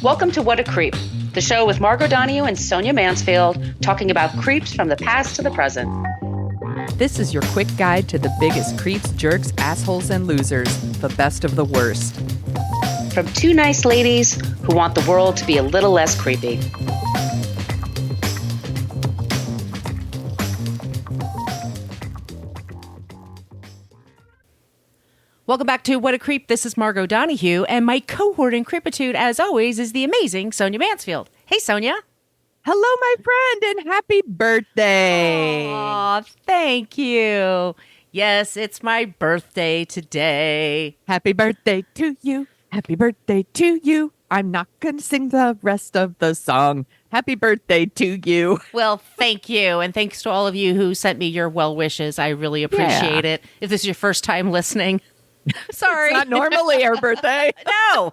Welcome to What a Creep, the show with Margot Donohue and Sonia Mansfield, talking about creeps from the past to the present. This is your quick guide to the biggest creeps, jerks, assholes, and losers, the best of the worst. From two nice ladies who want the world to be a little less creepy. Welcome back to What a Creep. This is Margot Donohue, and my cohort in creepitude, as always, is the amazing Sonia Mansfield. Hey, Sonia. Hello, my friend, and happy birthday. Aw, thank you. Yes, it's my birthday today. Happy birthday to you. Happy birthday to you. I'm not going to sing the rest of the song. Happy birthday to you. Well, thank you. And thanks to all of you who sent me your well wishes. I really appreciate it. If this is your first time listening, sorry. It's not normally our birthday. No.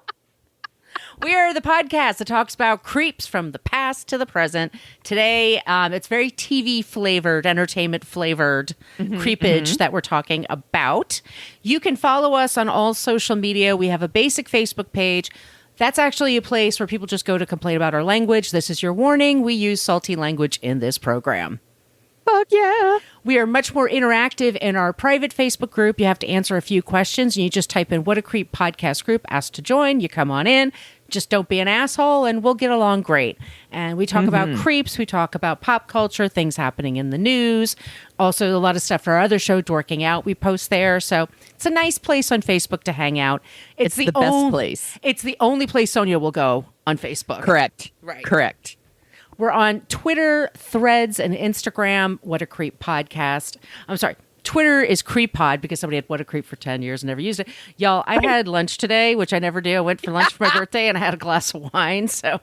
We are the podcast that talks about creeps from the past to the present. Today, it's very TV flavored, entertainment flavored creepage that we're talking about. You can follow us on all social media. We have a basic Facebook page. That's actually a place where people just go to complain about our language. This is your warning. We use salty language in this program. Fuck yeah. We are much more interactive in our private Facebook group. You have to answer a few questions. And you just type in What a Creep podcast group, ask to join. You come on in. Just don't be an asshole and we'll get along great. And we talk about creeps. We talk about pop culture, things happening in the news. Also, a lot of stuff for our other show, Dorking Out, we post there. So it's a nice place on Facebook to hang out. It's the best place. It's the only place Sonia will go on Facebook. Correct. Right. Correct. We're on Twitter, Threads, and Instagram, What a Creep Podcast. I'm sorry. Twitter is CreepPod because somebody had What a Creep for 10 years and never used it. Y'all, I had lunch today, which I never do. I went for lunch for my birthday and I had a glass of wine. So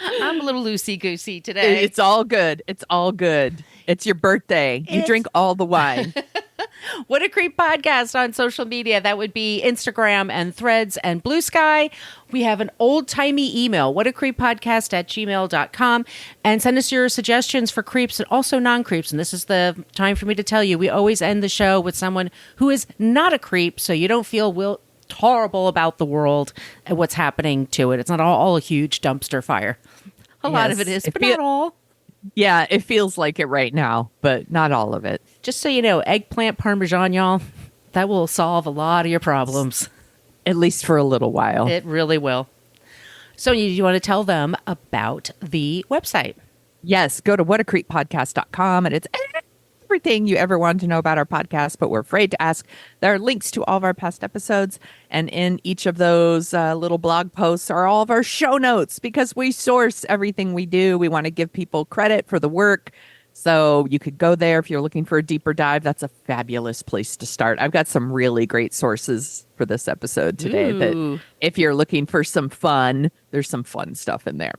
I'm a little loosey-goosey today. It's all good. It's all good. It's your birthday. You drink all the wine. What a Creep Podcast on social media. That would be Instagram and Threads and Blue Sky. We have an old-timey email, whatacreeppodcast@gmail.com, and send us your suggestions for creeps and also non-creeps. And this is the time for me to tell you, we always end the show with someone who is not a creep, so you don't feel horrible about the world and what's happening to it. It's not all a huge dumpster fire. A lot of it is, but not all. Yeah, it feels like it right now, but not all of it. Just so you know, eggplant parmesan, y'all, that will solve a lot of your problems. At least for a little while. It really will. Sonia, do you want to tell them about the website? Yes, go to whatacreeppodcast.com, and it's everything you ever wanted to know about our podcast, but we're afraid to ask. There are links to all of our past episodes, and in each of those little blog posts are all of our show notes because we source everything we do. We want to give people credit for the work. So you could go there if you're looking for a deeper dive. That's a fabulous place to start. I've got some really great sources for this episode today. That if you're looking for some fun, there's some fun stuff in there.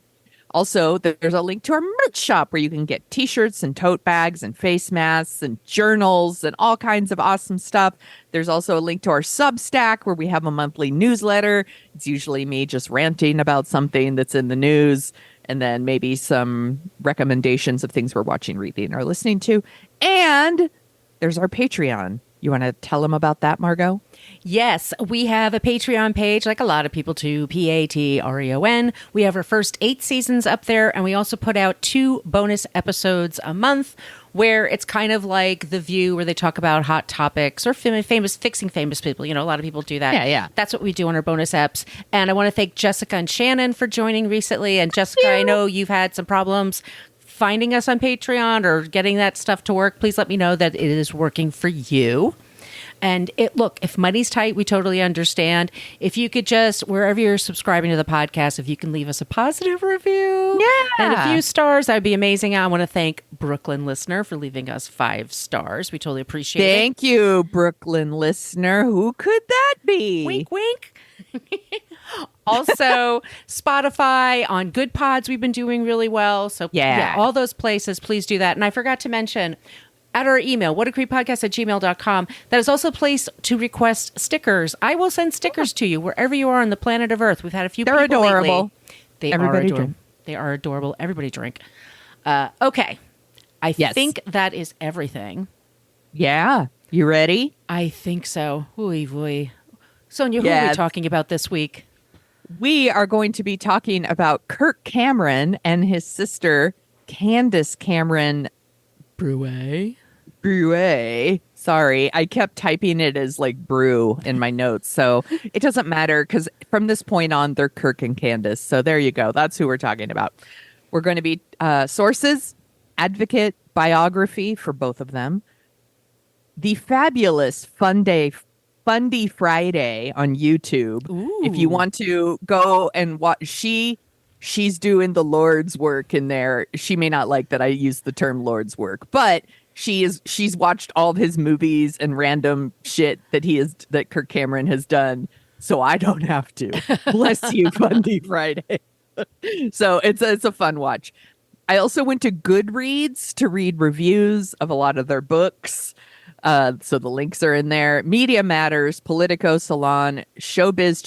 Also, there's a link to our merch shop where you can get t-shirts and tote bags and face masks and journals and all kinds of awesome stuff. There's also a link to our Substack where we have a monthly newsletter. It's usually me just ranting about something that's in the news and then maybe some recommendations of things we're watching, reading, or listening to. And there's our Patreon. You want to tell them about that, Margot? Yes, we have a Patreon page, like a lot of people do, Patreon. We have our first 8 seasons up there, and we also put out 2 bonus episodes a month, where it's kind of like The View, where they talk about hot topics or fixing famous people. You know, a lot of people do that. Yeah. That's what we do on our bonus eps. And I want to thank Jessica and Shannon for joining recently. And Jessica, I know you've had some problems finding us on Patreon or getting that stuff to work. Please let me know that it is working for you. And look, if money's tight, we totally understand. If you could just, wherever you're subscribing to the podcast, if you can leave us a positive review and a few stars, that'd be amazing. I want to thank Brooklyn Listener for leaving us 5 stars. We totally appreciate it. Thank you, Brooklyn Listener. Who could that be? Wink, wink. Also, Spotify, on Good Pods, we've been doing really well. So yeah, all those places, please do that. And I forgot to mention, at our email, whatacreeppodcast@gmail.com, that is also a place to request stickers. I will send stickers to you wherever you are on the planet of Earth. We've had a few people adorable. Lately. Everybody are adorable. drink. They are adorable. Everybody drink. Okay. I think that is everything. Yeah. You ready? I think so. Ooh, Sonia, who are we talking about this week? we are going to be talking about Kirk Cameron and his sister, Candace Cameron Brue. Brue. Sorry, I kept typing it as like Brew in my notes. So it doesn't matter because from this point on, they're Kirk and Candace. So there you go. That's who we're talking about. We're going to be sources, advocate, biography for both of them. The fabulous Fundy Friday on YouTube. Ooh. If you want to go and watch, she's doing the Lord's work in there. She may not like that I use the term Lord's work, but she's watched all of his movies and random shit that Kirk Cameron has done, so I don't have to. Bless you, Fundy Friday. So it's a fun watch. I also went to Goodreads to read reviews of a lot of their books. So the links are in there. Media Matters, Politico, Salon, Showbiz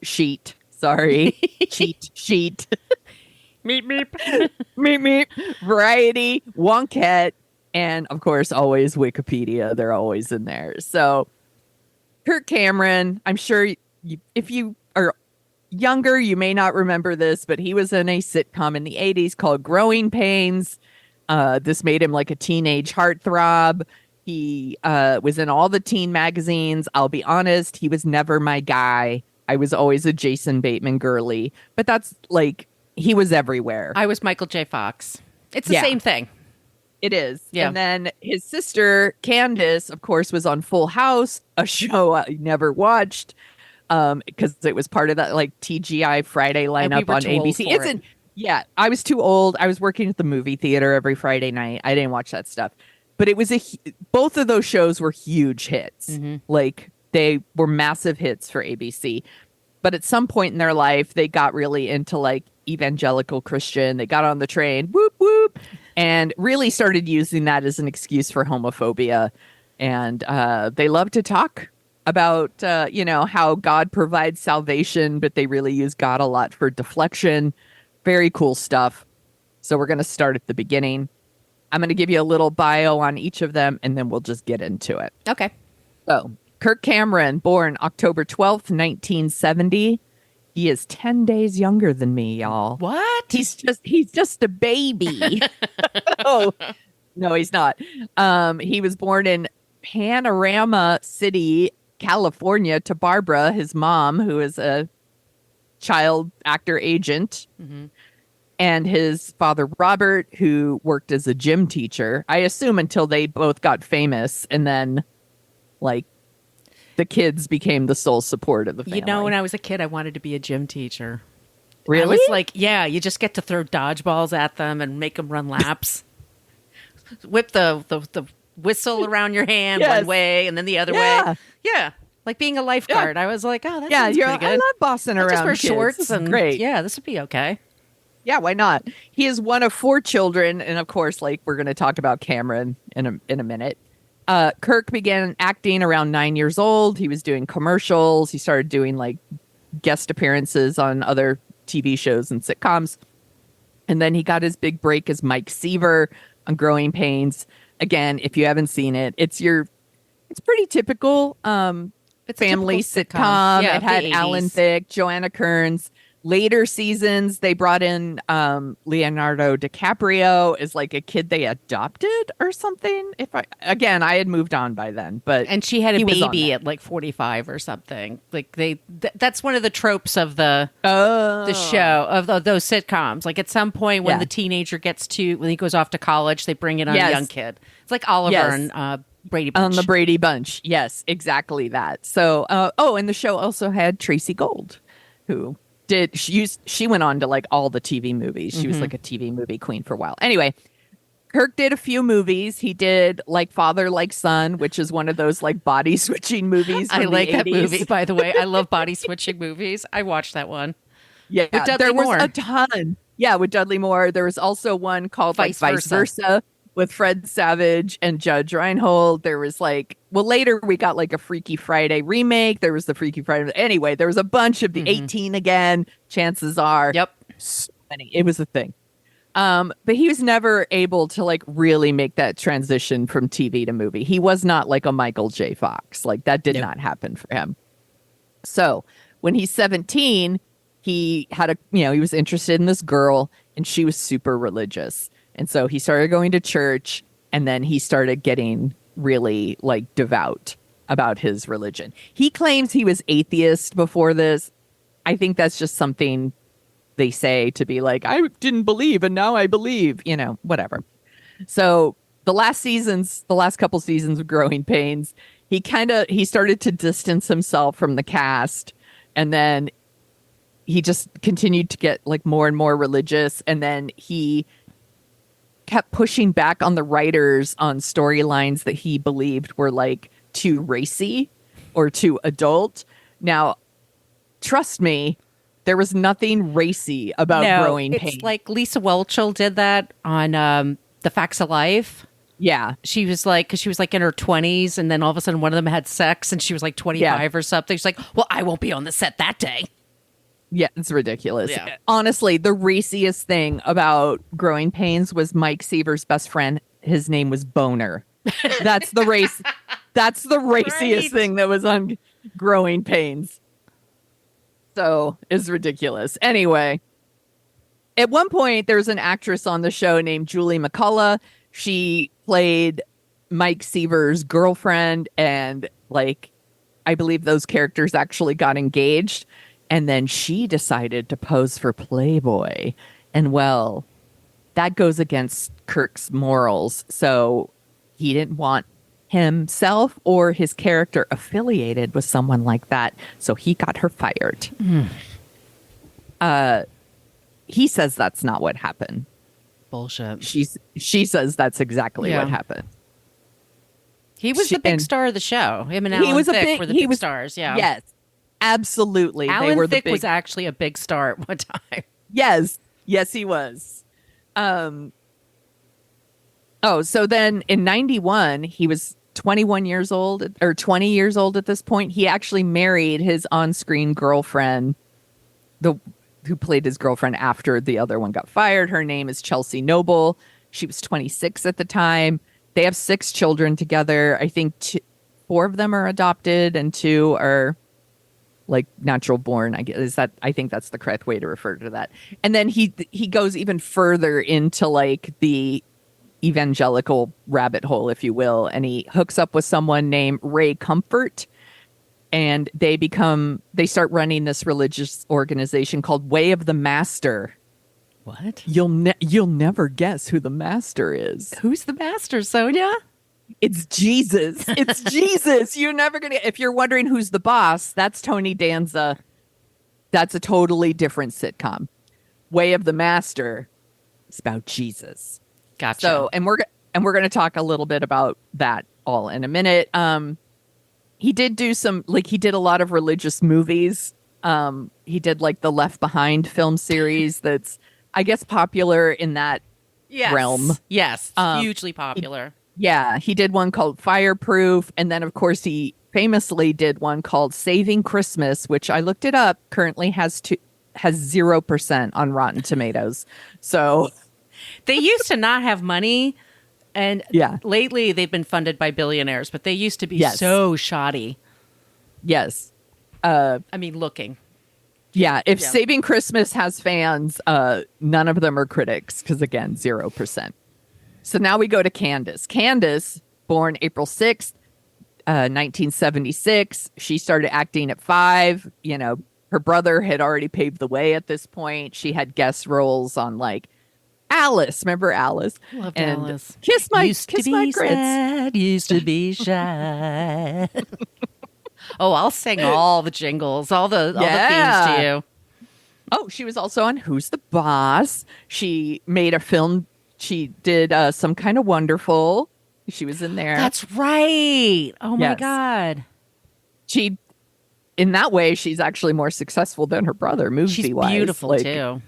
Sheet. Sorry, cheat sheet. Meep meep. Meep meep. Variety, Wonkette, and of course, always Wikipedia. They're always in there. So Kirk Cameron, I'm sure if you are younger, you may not remember this, but he was in a sitcom in the 80s called Growing Pains. This made him like a teenage heartthrob. He was in all the teen magazines. I'll be honest, he was never my guy. I was always a Jason Bateman girly, but that's like, he was everywhere. I was Michael J. Fox. It's the same thing. It is. Yeah. And then his sister, Candace, of course, was on Full House, a show I never watched because it was part of that like TGI Friday lineup on ABC. Yeah, I was too old. I was working at the movie theater every Friday night. I didn't watch that stuff. But it was both of those shows were huge hits. Mm-hmm. Like they were massive hits for ABC. But at some point in their life, they got really into like Evangelical Christian. They got on the train, whoop, whoop, and really started using that as an excuse for homophobia. And they love to talk about, how God provides salvation, but they really use God a lot for deflection. Very cool stuff. So we're going to start at the beginning. I'm going to give you a little bio on each of them, and then we'll just get into it. Okay. So Kirk Cameron, born October 12th, 1970. He is 10 days younger than me, y'all. What? He's just a baby. Oh, no, he's not. He was born in Panorama City, California, to Barbara, his mom, who is a child actor agent, and his father, Robert, who worked as a gym teacher. I assume until they both got famous, and then, like, the kids became the sole support of the family. You know, when I was a kid, I wanted to be a gym teacher. Really? I was like, yeah, you just get to throw dodgeballs at them and make them run laps. Whip the whistle around your hand one way and then the other way. Yeah. Like being a lifeguard. I was like, oh, that sounds pretty good. I love bossing around just wear kids. shorts and great. Yeah, this would be okay. Yeah, why not? He is one of 4 children, and of course, like we're going to talk about Cameron in a minute. Kirk began acting around 9 years old. He was doing commercials. He started doing like guest appearances on other TV shows and sitcoms. And then he got his big break as Mike Seaver on Growing Pains. Again, if you haven't seen it, it's pretty typical It's a family typical sitcom. Yeah, it had the 80s. Alan Thicke, Joanna Kearns. Later seasons, they brought in Leonardo DiCaprio as like a kid they adopted or something. I had moved on by then, but And she had a he was on baby that. at like 45 or something. Like that's one of the tropes of the show of those sitcoms. Like at some point when the teenager when he goes off to college, they bring in a young kid. It's like Oliver and Brady Bunch. On the Brady Bunch. Yes, exactly that. So, and the show also had Tracy Gold, who she went on to like all the TV movies. She was like a TV movie queen for a while. Anyway, Kirk did a few movies. He did like Father Like Son, which is one of those like body switching movies. I like that 80s. movie, by the way. I love body switching movies. I watched that one. Yeah, With Dudley there was Moore. a ton. Yeah, with Dudley Moore. There was also one called Vice Versa with Fred Savage and Judge Reinhold. There was like, later we got like a Freaky Friday remake. There was the Freaky Friday. Anyway, there was a bunch of the 18 again. Chances are. Yep. So many. It was a thing. But he was never able to like really make that transition from TV to movie. He was not like a Michael J. Fox. Like that did not happen for him. So when he's 17, he had he was interested in this girl, and she was super religious. And so he started going to church, and then he started getting really like devout about his religion. He claims he was atheist before this. I think that's just something they say to be like, I didn't believe and now I believe, whatever. So the last couple seasons of Growing Pains, he started to distance himself from the cast, and then he just continued to get like more and more religious, and then he kept pushing back on the writers on storylines that he believed were like too racy or too adult. Now, trust me, there was nothing racy about Growing Pains. It's like Lisa Whelchel did that on The Facts of Life. Yeah. She was like, because she was like in her 20s, and then all of a sudden one of them had sex, and she was like 25 or something. She's like, well, I won't be on the set that day. Yeah, it's ridiculous. Yeah. Honestly, the raciest thing about Growing Pains was Mike Seaver's best friend. His name was Boner. That's the race. That's the raciest thing that was on Growing Pains. So it's ridiculous. Anyway, at one point, there's an actress on the show named Julie McCullough. She played Mike Seaver's girlfriend, and like, I believe those characters actually got engaged. And then she decided to pose for Playboy. And well, that goes against Kirk's morals. So he didn't want himself or his character affiliated with someone like that. So he got her fired. He says that's not what happened. Bullshit. She says that's exactly what happened. He was the big star of the show. Him and Alan Thicke were the big stars. Yeah. Yes. Absolutely. Alan Thicke was actually a big star at one time. Yes. Yes, he was. So then in 91, he was 21 years old or 20 years old at this point. He actually married his on-screen girlfriend, who played his girlfriend after the other one got fired. Her name is Chelsea Noble. She was 26 at the time. They have 6 children together. I think 4 of them are adopted and 2 are like natural born. I think that's the correct way to refer to that. And then he goes even further into like the evangelical rabbit hole, if you will, and he hooks up with someone named Ray Comfort, and they start running this religious organization called Way of the Master. What? You'll never guess who the master is. Who's the master, Sonia? It's Jesus. It's Jesus. You're never going to... If you're wondering who's the boss, that's Tony Danza. That's a totally different sitcom. Way of the Master is about Jesus. Gotcha. So, and we're going to talk a little bit about that all in a minute. He did do he did a lot of religious movies. He did like the Left Behind film series that's, I guess, popular in that realm. Yes. Hugely popular. He did one called Fireproof. And then, of course, he famously did one called Saving Christmas, which I looked it up, currently has 0% on Rotten Tomatoes. So they used to not have money. And lately they've been funded by billionaires, but they used to be so shoddy. Yes. I mean, looking. Yeah. If Saving Christmas has fans, none of them are critics because, again, 0%. So now we go to Candace. Candace, born April 6th, 1976. She started acting at 5. You know, her brother had already paved the way at this point. She had guest roles on like Alice. Remember Alice? Loved Alice. Kiss my used to be grits. Sad, used to be shy. Oh, I'll sing all the jingles, all the themes to you. Oh, she was also on Who's the Boss? She made a film. She did Some Kind of Wonderful. She was in there. That's right. Oh my God. In that way, she's actually more successful than her brother, movie-wise. She's beautiful too.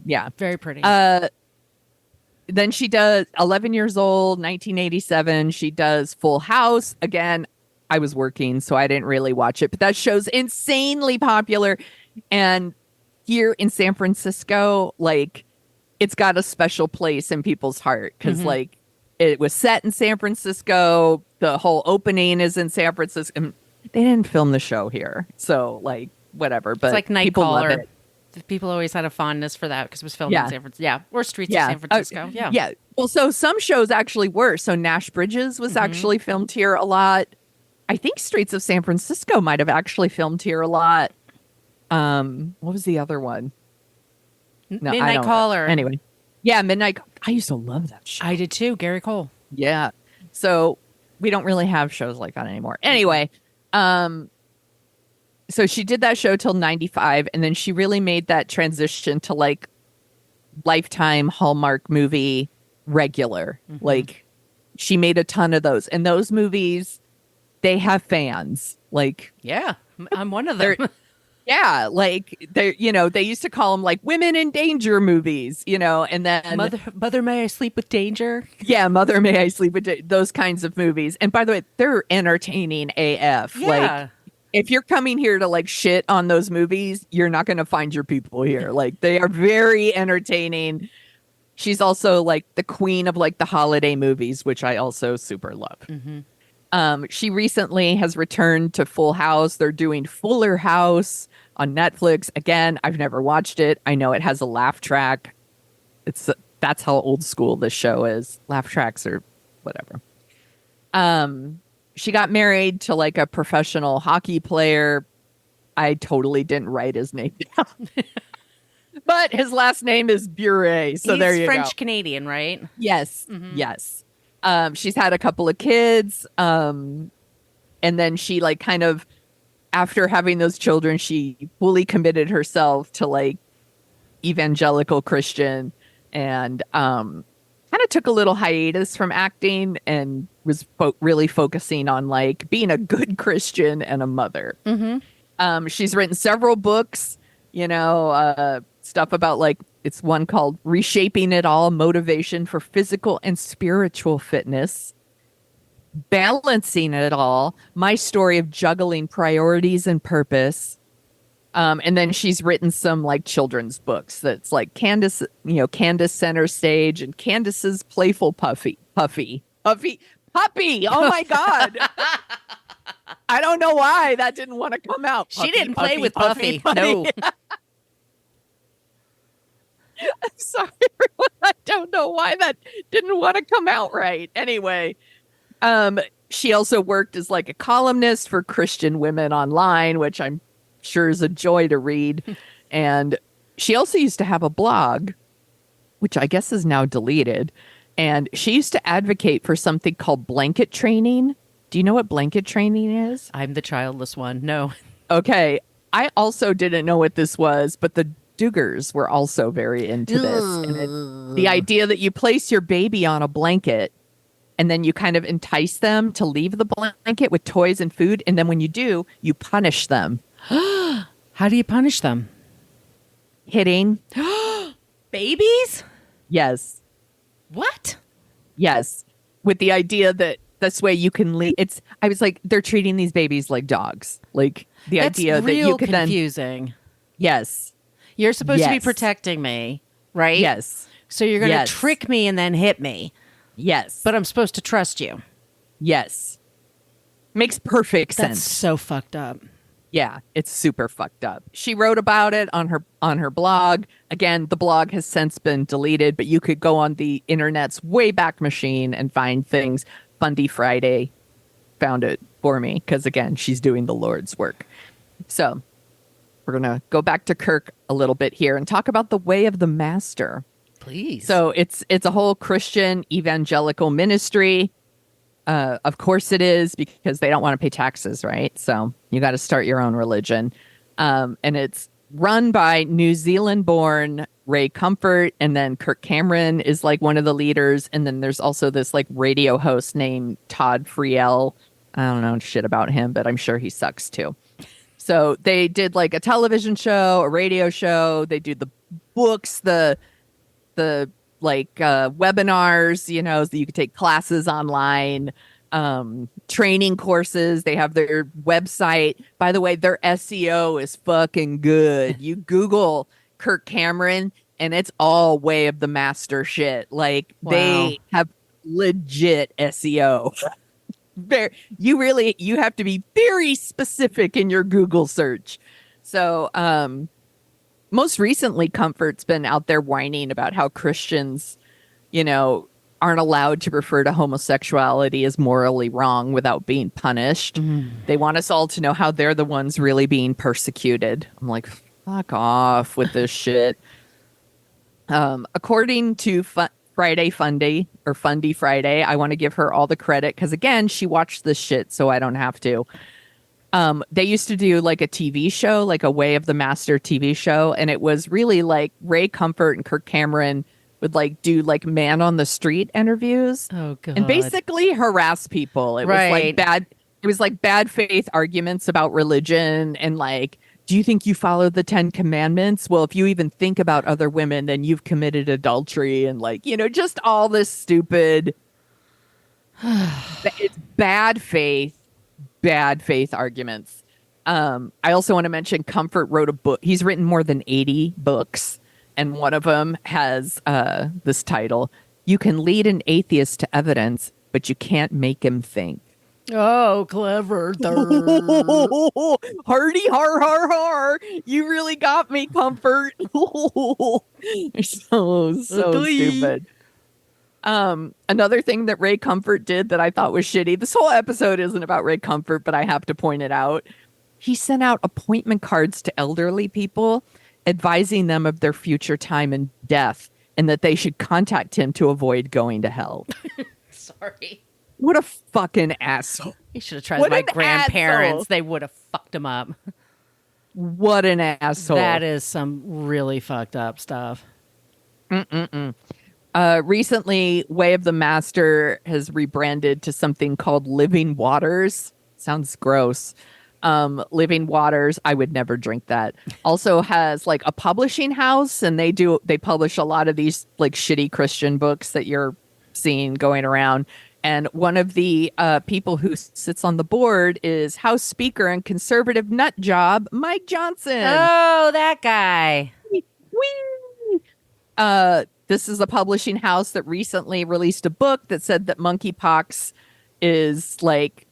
Yeah. Very pretty. Then she does 11 years old, 1987. She does Full House. Again, I was working, so I didn't really watch it, but that show's insanely popular. And here in San Francisco, like, it's got a special place in people's heart because, like, it was set in San Francisco. The whole opening is in San Francisco. And they didn't film the show here, so like whatever. But it's like people love Nightcrawler. it. people always had a fondness for that because it was filmed in San Francisco. Yeah, or streets of San Francisco. Yeah. Yeah. Well, so some shows actually were. So Nash Bridges was actually filmed here a lot. I think Streets of San Francisco might have actually filmed here a lot. What was the other one? No, Midnight Caller. Anyway. Yeah, Midnight. I used to love that show. I did too. Gary Cole. Yeah. So we don't really have shows like that anymore. Anyway, so she did that show till 95, and then she really made that transition to like Lifetime Hallmark movie regular. Like she made a ton of those. And those movies, they have fans. Like, yeah, I'm one of them. Yeah, like they, they used to call them like women in danger movies, and then Mother May I Sleep with Danger? Yeah, Mother May I Sleep with those kinds of movies. And by the way, they're entertaining AF. Yeah. Like if you're coming here to like shit on those movies, you're not going to find your people here. Like they are very entertaining. She's also like the queen of like the holiday movies, which I also super love. She recently has returned to Full House. They're doing Fuller House on Netflix. Again, I've never watched it. I know it has a laugh track. That's how old school this show is. Laugh tracks or whatever. She got married to like a professional hockey player. I totally didn't write his name down. But his last name is Bure. So there you go. He's French Canadian, right? Yes. Yes. She's had a couple of kids. And then she like kind of, after having those children, she fully committed herself to like evangelical Christian and kind of took a little hiatus from acting and was really focusing on like being a good Christian and a mother. She's written several books, stuff about like, it's one called Reshaping It All, Motivation for Physical and Spiritual Fitness. Balancing It All, My Story of Juggling Priorities and Purpose. And then she's written some like children's books that's like Candace Center Stage and Candace's Playful Puppy. Oh my God. I don't know why that didn't want to come out. She didn't play with Puffy. No. I'm sorry, everyone. I don't know why that didn't want to come out right. Anyway, she also worked as like a columnist for Christian Women Online, which I'm sure is a joy to read. And she also used to have a blog, which I guess is now deleted. And she used to advocate for something called blanket training. Do you know what blanket training is? I'm the childless one. No. Okay. I also didn't know what this was, but the Duggars were also very into this. And the idea that you place your baby on a blanket and then you kind of entice them to leave the blanket with toys and food. And then when you do, you punish them. How do you punish them? Hitting. Babies? Yes. What? Yes. With the idea that this way you can leave. I was like, they're treating these babies like dogs. Like the idea that you can confusing. Yes. You're supposed to be protecting me, right? Yes. So you're going to trick me and then hit me. Yes. But I'm supposed to trust you. Yes. Makes perfect sense. That's so fucked up. Yeah, it's super fucked up. She wrote about it on her blog. Again, the blog has since been deleted, but you could go on the internet's way back machine and find things. Fundy Friday found it for me because, again, she's doing the Lord's work. So we're going to go back to Kirk a little bit here and talk about the way of the master. Please. So it's a whole Christian evangelical ministry. Of course it is, because they don't want to pay taxes, right? So you got to start your own religion. And it's run by New Zealand-born Ray Comfort, and then Kirk Cameron is like one of the leaders. And then there's also this like radio host named Todd Friel. I don't know shit about him, but I'm sure he sucks too. So they did like a television show, a radio show. They do the books, the like webinars, so you could take classes online, training courses. They have their website. By the way, their SEO is fucking good. You Google Kirk Cameron and it's all way of the master shit. Like They have legit SEO. You have to be very specific in your Google search. So most recently, Comfort's been out there whining about how Christians, aren't allowed to refer to homosexuality as morally wrong without being punished. They want us all to know how they're the ones really being persecuted. I'm like, fuck off with this shit. According to Friday Fundy or Fundy Friday, I want to give her all the credit because, again, she watched this shit, so I don't have to. They used to do like a TV show, like a Way of the Master TV show, and it was really like Ray Comfort and Kirk Cameron would like do like man on the street interviews. Oh god. And basically harass people. It was like bad faith arguments about religion and like, do you think you follow the 10 commandments? Well, if you even think about other women, then you've committed adultery and like, just all this stupid it's bad faith arguments. I also want to mention Comfort wrote a book. He's written more than 80 books. And one of them has this title, You Can Lead an Atheist to Evidence, but You Can't Make Him Think. Oh, clever. Hardy, har, har, har. You really got me, Comfort. so stupid. Another thing that Ray Comfort did that I thought was shitty. This whole episode isn't about Ray Comfort, but I have to point it out. He sent out appointment cards to elderly people advising them of their future time and death and that they should contact him to avoid going to hell. Sorry. What a fucking asshole. He should have tried my grandparents. Asshole. They would have fucked him up. What an asshole. That is some really fucked up stuff. Recently, Way of the Master has rebranded to something called Living Waters. Sounds gross. Living Waters, I would never drink that. Also has like a publishing house, and they publish a lot of these like shitty Christian books that you're seeing going around. And one of the people who sits on the board is House Speaker and conservative nut job Mike Johnson. Oh, that guy. Whee! This is a publishing house that recently released a book that said that monkeypox is like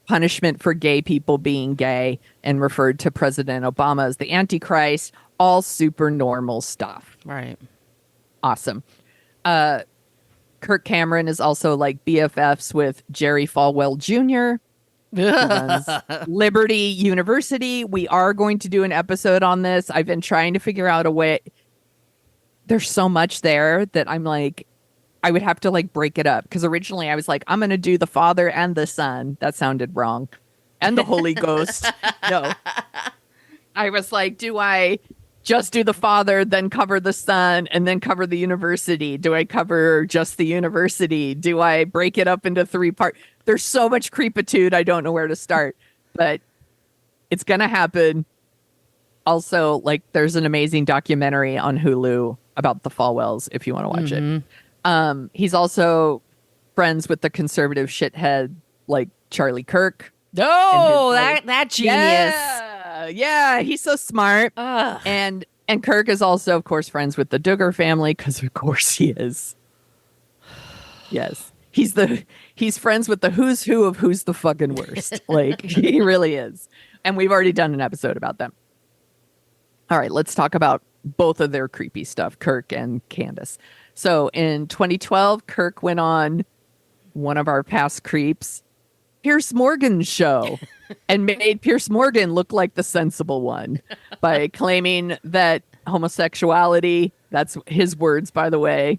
punishment for gay people being gay and referred to President Obama as the Antichrist. All super normal stuff. Right. Awesome. Kirk Cameron is also like BFFs with Jerry Falwell Jr., who runs Liberty University. We are going to do an episode on this. I've been trying to figure out a way. There's so much there that I'm like, I would have to like break it up. Because originally I was like, I'm going to do the Father and the Son. That sounded wrong. And the Holy Ghost. No. I was like, do I just do the Father, then cover the Son, and then cover the university? Do I cover just the university? Do I break it up into 3 parts? There's so much creepitude. I don't know where to start. But it's going to happen. Also, like, there's an amazing documentary on Hulu about the Falwells if you want to watch it. He's also friends with the conservative shithead like Charlie Kirk. Oh, that genius. Yeah, he's so smart. Ugh. And Kirk is also, of course, friends with the Duggar family because, of course, he is. Yes, he's friends with the who's who of who's the fucking worst. Like, he really is. And we've already done an episode about them. All right, let's talk about both of their creepy stuff, Kirk and Candace. So in 2012, Kirk went on one of our past creeps, Pierce Morgan's show, and made Pierce Morgan look like the sensible one by claiming that homosexuality, that's his words, by the way,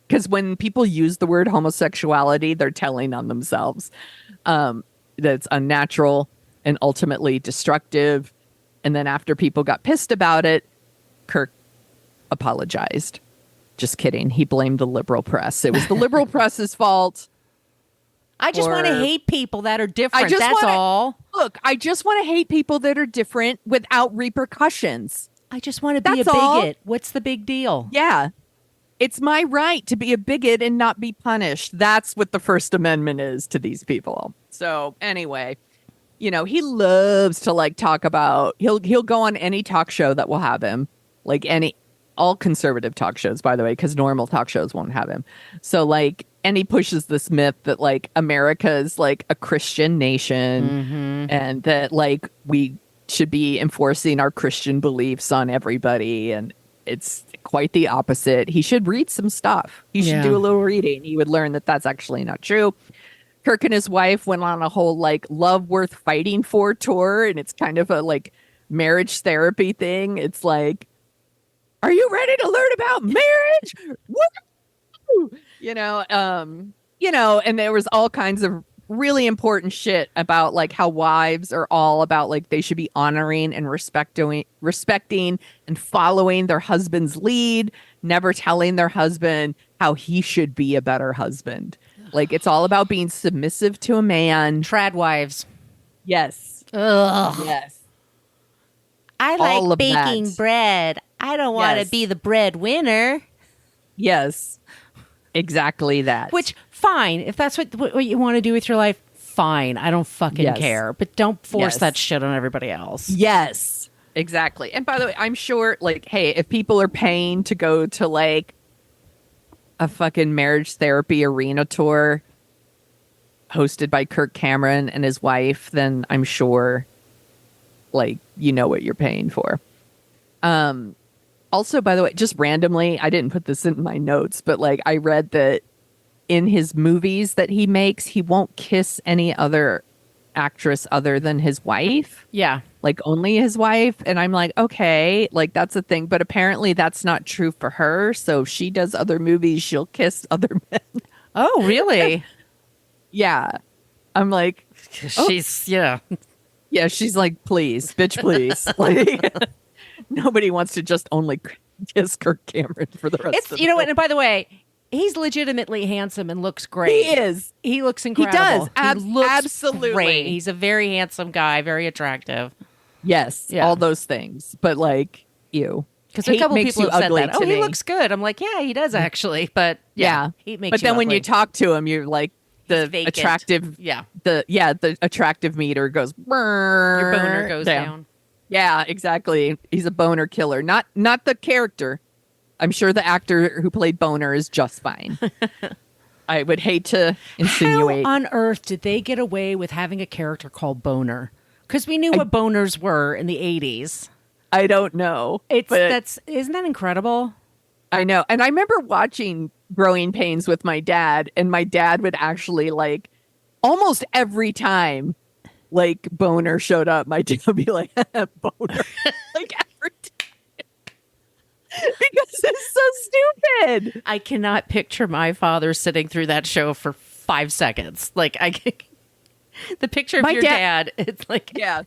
because when people use the word homosexuality, they're telling on themselves that it's unnatural and ultimately destructive. And then after people got pissed about it, Kirk apologized. Just kidding. He blamed the liberal press. It was the liberal press's fault. I just want to hate people that are different. That's all. Look, I just want to hate people that are different without repercussions. I just want to be a bigot. All. What's the big deal? Yeah. It's my right to be a bigot and not be punished. That's what the First Amendment is to these people. So anyway, you know, he loves to like talk about, he'll go on any talk show that will have him, like all conservative talk shows, by the way, because normal talk shows won't have him. So like, and he pushes this myth that like America is like a Christian nation and that like we should be enforcing our Christian beliefs on everybody. And it's quite the opposite. He should read some stuff. He should do a little reading. He would learn that that's actually not true. Kirk and his wife went on a whole like love worth fighting for tour. And it's kind of a like marriage therapy thing. It's like, are you ready to learn about marriage? Woo! And there was all kinds of really important shit about like how wives are all about like they should be honoring and respecting and following their husband's lead, never telling their husband how he should be a better husband. Like it's all about being submissive to a man. Trad wives. Yes. Ugh. Yes. I All like of baking that. bread. I don't want to Yes. be the breadwinner. Yes. Exactly that. Which, fine. If that's what you want to do with your life, fine. I don't fucking Yes. care. But don't force Yes. that shit on everybody else. Yes, exactly. And by the way, I'm sure, like, hey, if people are paying to go to like a fucking marriage therapy arena tour hosted by Kirk Cameron and his wife, then I'm sure, like, you know what you're paying for. Also, by the way, just randomly, I didn't put this in my notes, but like I read that in his movies that he makes, he won't kiss any other actress other than his wife. Yeah. Like only his wife. And I'm like, okay, like that's a thing. But apparently that's not true for her. So she does other movies. She'll kiss other men. Oh, really? Yeah. I'm like, She's, yeah. yeah, she's like, please, bitch, please. Like, nobody wants to just only kiss Kirk Cameron for the rest It's, of you know the what? And by the way, he's legitimately handsome and looks great. He is. He looks He incredible. does. He looks Absolutely. great. He's a very handsome guy, very attractive. Yes. Yeah. All those things. But like, ew. Because a Hate couple makes people you have said ugly that. Oh, to he me. looks good. I'm like, yeah, he does actually. But Yeah. he makes But you then when ugly. you talk to him, you're like, the vacant. attractive, Yeah. the attractive meter goes, Your boner goes down. Yeah, exactly. He's a boner killer. Not the character. I'm sure the actor who played Boner is just fine. I would hate to insinuate. How on earth did they get away with having a character called Boner? Because we knew what boners were in the 80s. I don't know. Isn't that incredible? I know. And I remember watching Growing Pains with my dad, and my dad would actually like almost every time like Boner showed up, my dad would be like, Boner. Like every time. Because it's so stupid. I cannot picture my father sitting through that show for 5 seconds. Like the picture of My your dad- dad, it's like, Yeah.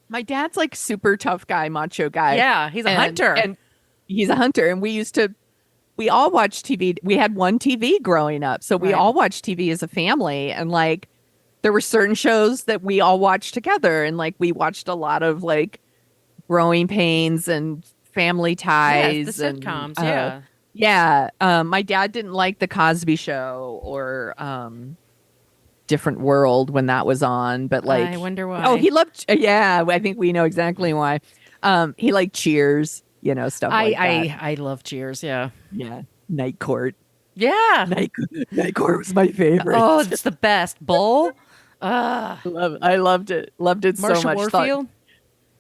My dad's like super tough guy, macho guy. yeah, he's a hunter. And he's a hunter. And we all watched TV. We had one TV growing up. So we Right. all watched TV as a family. And like, there were certain shows that we all watched together. And like, we watched a lot of like Growing Pains and Family Ties. Yes, the and, sitcoms, yeah. Yeah. My dad didn't like The Cosby Show or Different World when that was on. But like, I wonder why. Oh, he loved. Yeah, I think we know exactly why. He liked Cheers, stuff like that. I love Cheers, yeah. Yeah, Night Court. Yeah. Night Court was my favorite. Oh, it's the best. Bull. I loved it. Loved it Marsha so much. Warfield.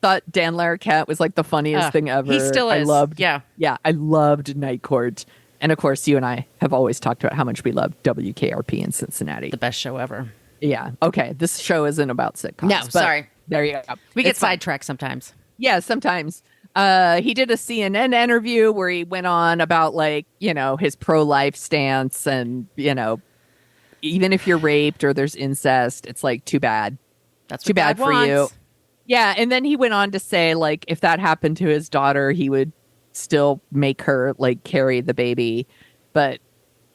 Thought Dan Larroquette was like the funniest thing ever. He still is. I loved. Yeah. Yeah, I loved Night Court. And of course, you and I have always talked about how much we love WKRP in Cincinnati. The best show ever. Yeah. Okay. This show isn't about sitcoms. No, but sorry. There you go. We get It's fine. sidetracked sometimes. Yeah, sometimes. He did a CNN interview where he went on about like, his pro-life stance and, even if you're raped or there's incest, it's like too bad. That's what Too bad God for you. wants. Yeah, and then he went on to say like if that happened to his daughter, he would still make her like carry the baby. But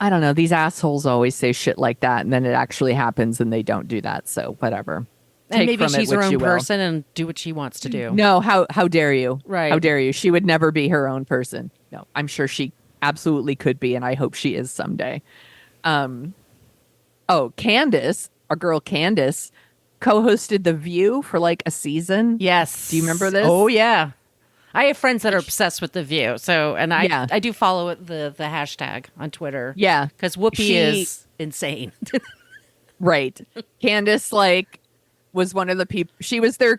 I don't know, these assholes always say shit like that and then it actually happens and they don't do that. So whatever. And Take maybe from it she's her what own you will. person and do what she wants to do. No, how dare you? Right. How dare you? She would never be her own person. No, I'm sure she absolutely could be, and I hope she is someday. Candace, our girl Candace, co-hosted The View for like a season. Yes. Do you remember this? Oh, yeah. I have friends that are obsessed with The View. So, and Yeah. I do follow the hashtag on Twitter. Yeah. Because Whoopi She- is insane. Right. Candace like was one of the people. She was their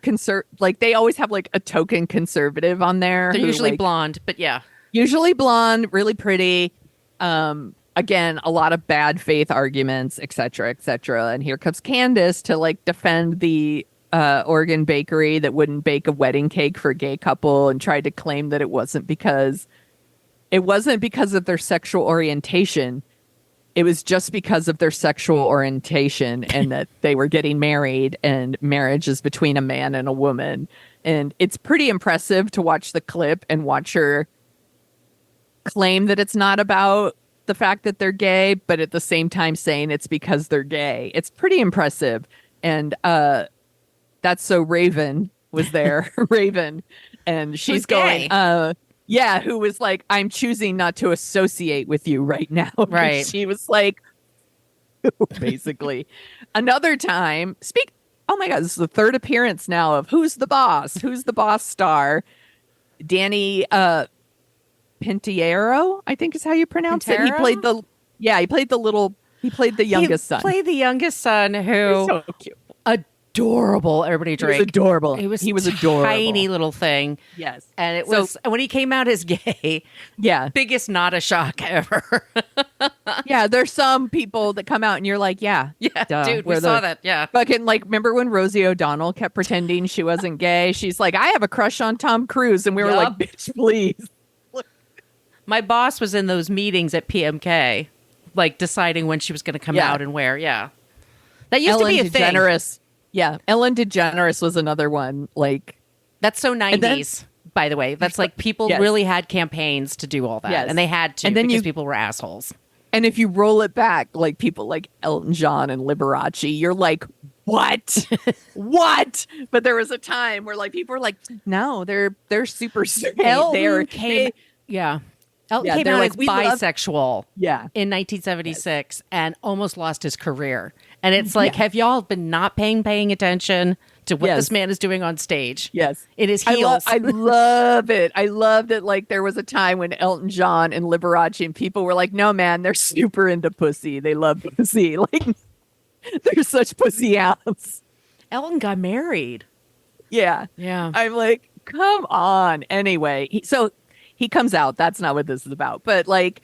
like they always have like a token conservative on there. They're who, usually like, blonde, but yeah. usually blonde, really pretty. Again, a lot of bad faith arguments, et cetera, et cetera. And here comes Candace to like defend the Oregon bakery that wouldn't bake a wedding cake for a gay couple and tried to claim that it wasn't because of their sexual orientation. It was just because of their sexual orientation and that they were getting married, and marriage is between a man and a woman. And it's pretty impressive to watch the clip and watch her claim that it's not about the fact that they're gay, but at the same time saying it's because they're gay. It's pretty impressive. And that's so Raven was there, Raven, and she's Who's going, gay? yeah, who was like, I'm choosing not to associate with you right now. Right. She was like, basically. Another time, oh my God, this is the third appearance now of Who's the Boss? Who's the Boss star? Danny Pintiero, I think is how you pronounce it. He played the youngest son. He played the youngest son who, so cute. Adorable. Everybody He was drank. adorable. He was adorable. Tiny little thing. Yes. And it was, when he came out as gay, yeah. biggest not a shock ever. Yeah, there's some people that come out and you're like, yeah, duh, dude, we saw that. Yeah. Fucking like, remember when Rosie O'Donnell kept pretending she wasn't gay? She's like, I have a crush on Tom Cruise. And we were like, bitch, please. My boss was in those meetings at PMK, like deciding when she was going to come out and where. Yeah. That used Ellen to be a DeGeneres. thing. Yeah. Ellen DeGeneres was another one. Like, that's so 90s, by the way. That's like people really had campaigns to do all that. Yes. And they had to, and then because people were assholes. And if you roll it back, like people like Elton John and Liberace, you're like, what? What? But there was a time where like people were like, no, they're super straight. Elton came out like, as bisexual in 1976 and almost lost his career. And it's like, have y'all been not paying attention to what this man is doing on stage? Yes. In his heels. I love it. I love that, like, there was a time when Elton John and Liberace and people were like, no, man, they're super into pussy. They love pussy. Like, they're such pussy hounds. Elton got married. Yeah. Yeah. I'm like, come on. Anyway, so he comes out. That's not what this is about. But, like,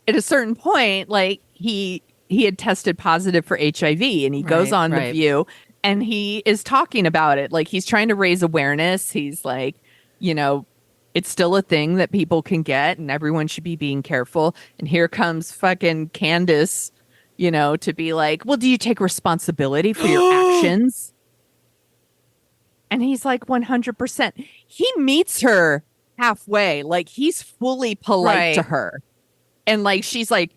at a certain point, like, he had tested positive for HIV, and he goes on The View, and he is talking about it. Like, he's trying to raise awareness. He's like, you know, it's still a thing that people can get, and everyone should be being careful. And here comes fucking Candace, you know, to be like, well, do you take responsibility for your actions? And he's like, 100%. He meets her halfway. Like, he's fully polite to her. And, like, she's like,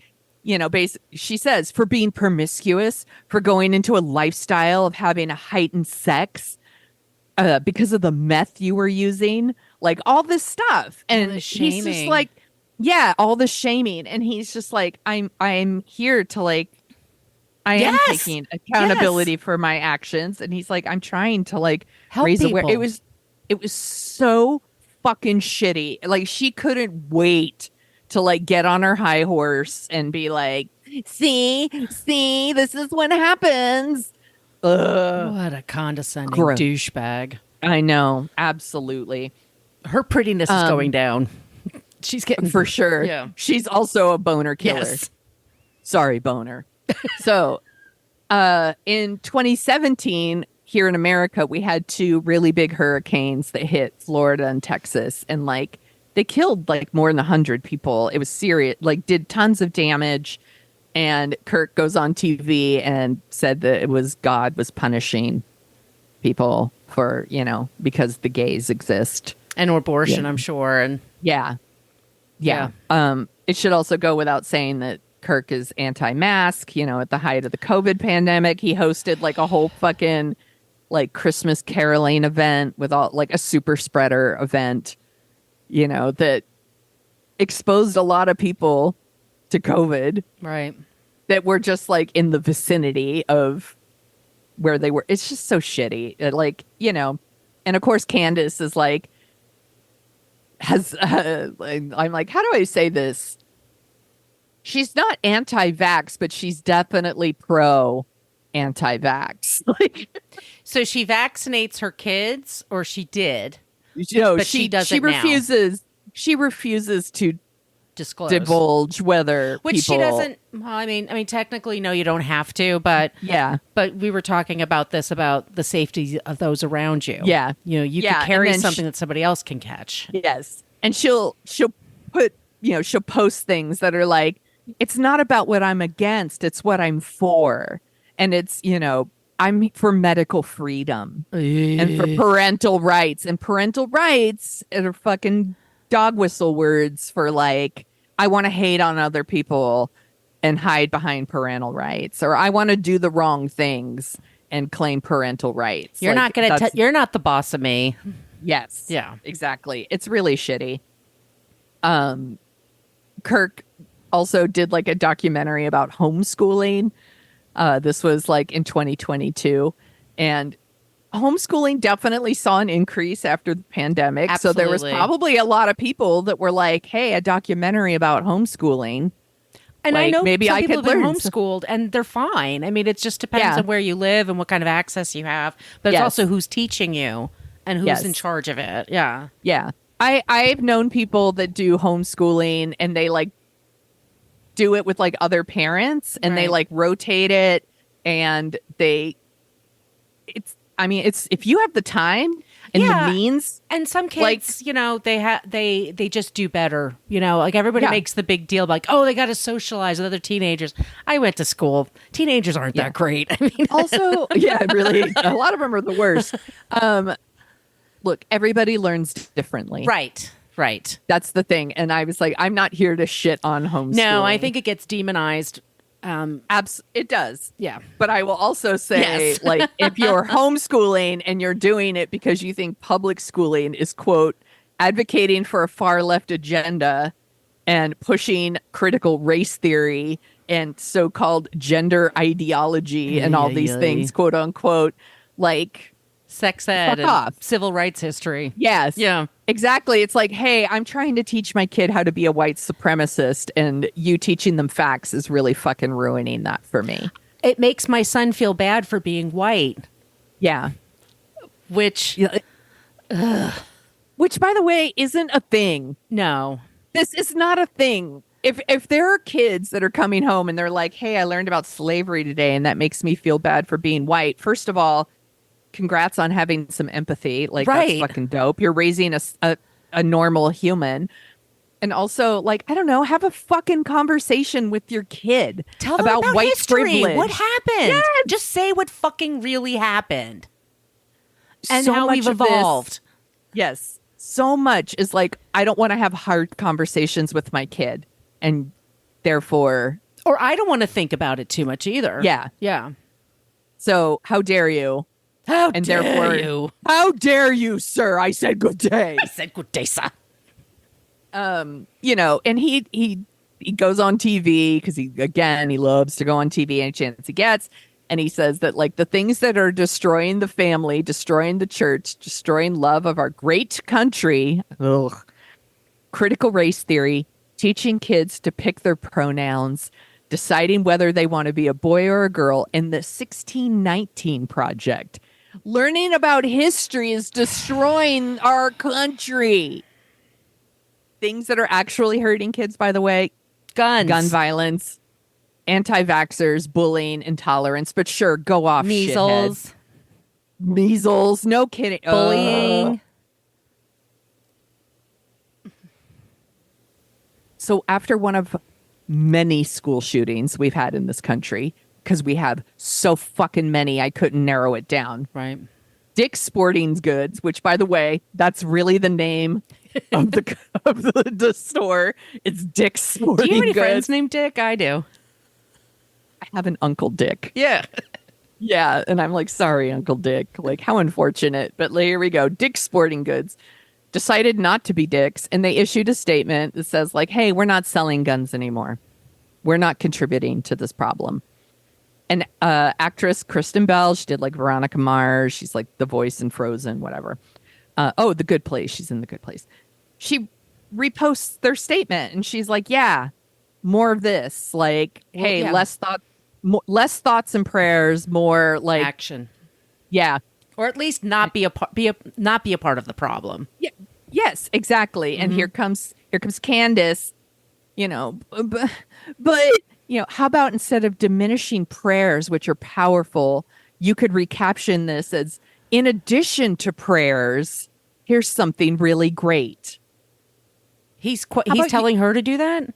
you know, she says, for being promiscuous, for going into a lifestyle of having a heightened sex, because of the meth you were using, like all this stuff. And he's just like, yeah, all the shaming. And he's just like, I'm here to like, I am taking accountability for my actions. And he's like, I'm trying to like raise awareness. It was so fucking shitty. Like, she couldn't wait to like get on her high horse and be like, see, this is what happens. What a condescending douchebag. I know. Absolutely. Her prettiness is going down. She's getting, for sure. Yeah. She's also a boner killer. Yes. Sorry, boner. So in 2017, here in America, we had two really big hurricanes that hit Florida and Texas, and like they killed like more than 100 people. It was serious, like did tons of damage. And Kirk goes on TV and said that it was God was punishing people for, you know, because the gays exist. And abortion, I'm sure. And yeah. It should also go without saying that Kirk is anti-mask. You know, at the height of the COVID pandemic, he hosted like a whole fucking like Christmas caroling event with all like a super spreader event, you know, that exposed a lot of people to COVID. Right. That were just like in the vicinity of where they were. It's just so shitty. Like, you know, and of course Candace is like, I'm like, how do I say this? She's not anti-vax, but she's definitely pro anti-vax. Like, So she vaccinates her kids, or she did But she doesn't she now. refuses. She refuses to disclose. divulge whether Which people. she doesn't. Well, I mean, technically, no, you don't have to. But Yeah. But we were talking about this about the safety of those around you. Yeah. You Yeah, can and carry then something that somebody else can catch. Yes. And she'll put, she'll post things that are like, it's not about what I'm against, it's what I'm for. And it's, I'm for medical freedom and for parental rights. And parental rights are fucking dog whistle words for like, I want to hate on other people and hide behind parental rights, or I want to do the wrong things and claim parental rights. You're Like, not gonna. You're not the boss of me. Yes. Yeah. Exactly. It's really shitty. Kirk also did like a documentary about homeschooling. This was like in 2022, and homeschooling definitely saw an increase after the pandemic. So there was Absolutely. probably a lot of people that were like, "Hey, a documentary about homeschooling." And I Like, know maybe some I people could have been learn. homeschooled, and they're fine. I mean, it just depends Yeah. on where you live and what kind of access you have. But it's Yes. also who's teaching you and who's Yes. in charge of it. Yeah. Yeah. I've known people that do homeschooling and they like do it with like other parents and they Right. like rotate it and it's if you have the time and Yeah. the means. And some kids, Like- they just do better. Like everybody Yeah. makes the big deal, like, oh, they got to socialize with other teenagers. I went to school. Teenagers aren't Yeah. that great. I mean, Also, yeah, really, a lot of them are the worst. Look, everybody learns differently. right. That's the thing. And I was like, I'm not here to shit on homeschooling. No, I think it gets demonized. It does. Yeah. But I will also say, Yes. like, if you're homeschooling and you're doing it because you think public schooling is, quote, advocating for a far left agenda and pushing critical race theory and so-called gender ideology and all these things, quote unquote, like, Sex ed Fuck and off. civil rights history. yes. Yeah. Exactly. It's like, hey, I'm trying to teach my kid how to be a white supremacist, and you teaching them facts is really fucking ruining that for me. It makes my son feel bad for being white, Yeah. which, Which, by the way, isn't a thing. no. This is not a thing. If there are kids that are coming home and they're like, hey, I learned about slavery today and that makes me feel bad for being white. First of all, congrats on having some empathy. Like, Right. that's fucking dope. You're raising a normal human. And also, like, I don't know, have a fucking conversation with your kid Tell them about white history. privilege. What happened? Yes. Just say what fucking really happened and So how much we've of this- evolved. Yes. So much is like, I don't want to have hard conversations with my kid. And therefore, Or I don't want to think about it too much either. Yeah. Yeah. so how dare you? How And dare therefore, you? how dare you, sir? I said good day. I said good day, sir. And he goes on TV because he loves to go on TV any chance he gets. And he says that like the things that are destroying the family, destroying the church, destroying love of our great country, critical race theory, teaching kids to pick their pronouns, deciding whether they want to be a boy or a girl, and the 1619 Project. Learning about history is destroying our country. Things that are actually hurting kids, by the way, Guns. gun violence, anti-vaxxers, bullying, intolerance. But sure, go off, Measles. shitheads. Measles. No kidding. Bullying. So after one of many school shootings we've had in this country, because we have so fucking many, I couldn't narrow it down. Right. Dick's Sporting Goods, which, by the way, that's really the name of the store. It's Dick's Sporting Do you have any Goods. friends named Dick? I do. I have an Uncle Dick. Yeah. Yeah, and I'm like, sorry, Uncle Dick. Like, how unfortunate. But here we go. Dick's Sporting Goods decided not to be dicks, and they issued a statement that says, like, hey, we're not selling guns anymore. We're not contributing to this problem. And actress Kristen Bell, she did like Veronica Mars. She's like the voice in Frozen, whatever. The Good Place. She's in The Good Place. She reposts their statement, and she's like, yeah, more of this. Like, Well, hey, yeah. less thoughts and prayers, more like Action. Yeah. or at least not be a part of the problem. Yeah. Yes, exactly. And here comes Candace, but how about instead of diminishing prayers, which are powerful, you could recaption this as, in addition to prayers, here's something really great. He's telling her to do that?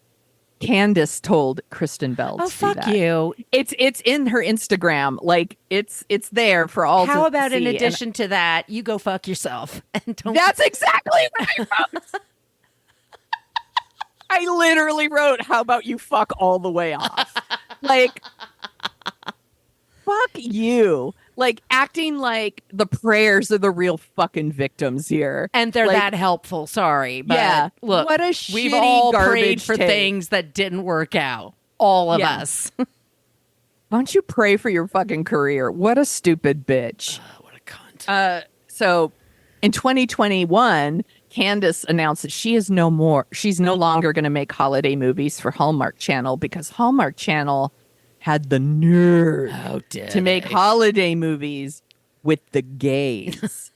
Candace told Kristen Bell to do fuck that. you. It's in her Instagram. Like it's there for all to see. How about in addition to that, you go fuck yourself and don't. That's exactly what I wrote. I literally wrote, how about you fuck all the way off? Like, fuck you. Like, acting like the prayers are the real fucking victims here. And they're like, that helpful. Sorry. But yeah. look, what a we've shitty all garbage prayed for take. things that didn't work out. All of us. Why don't you pray for your fucking career? What a stupid bitch. What a cunt. So in 2021, Candace announced that she's no longer going to make holiday movies for Hallmark Channel because Hallmark Channel had the nerve to make holiday movies with the gays.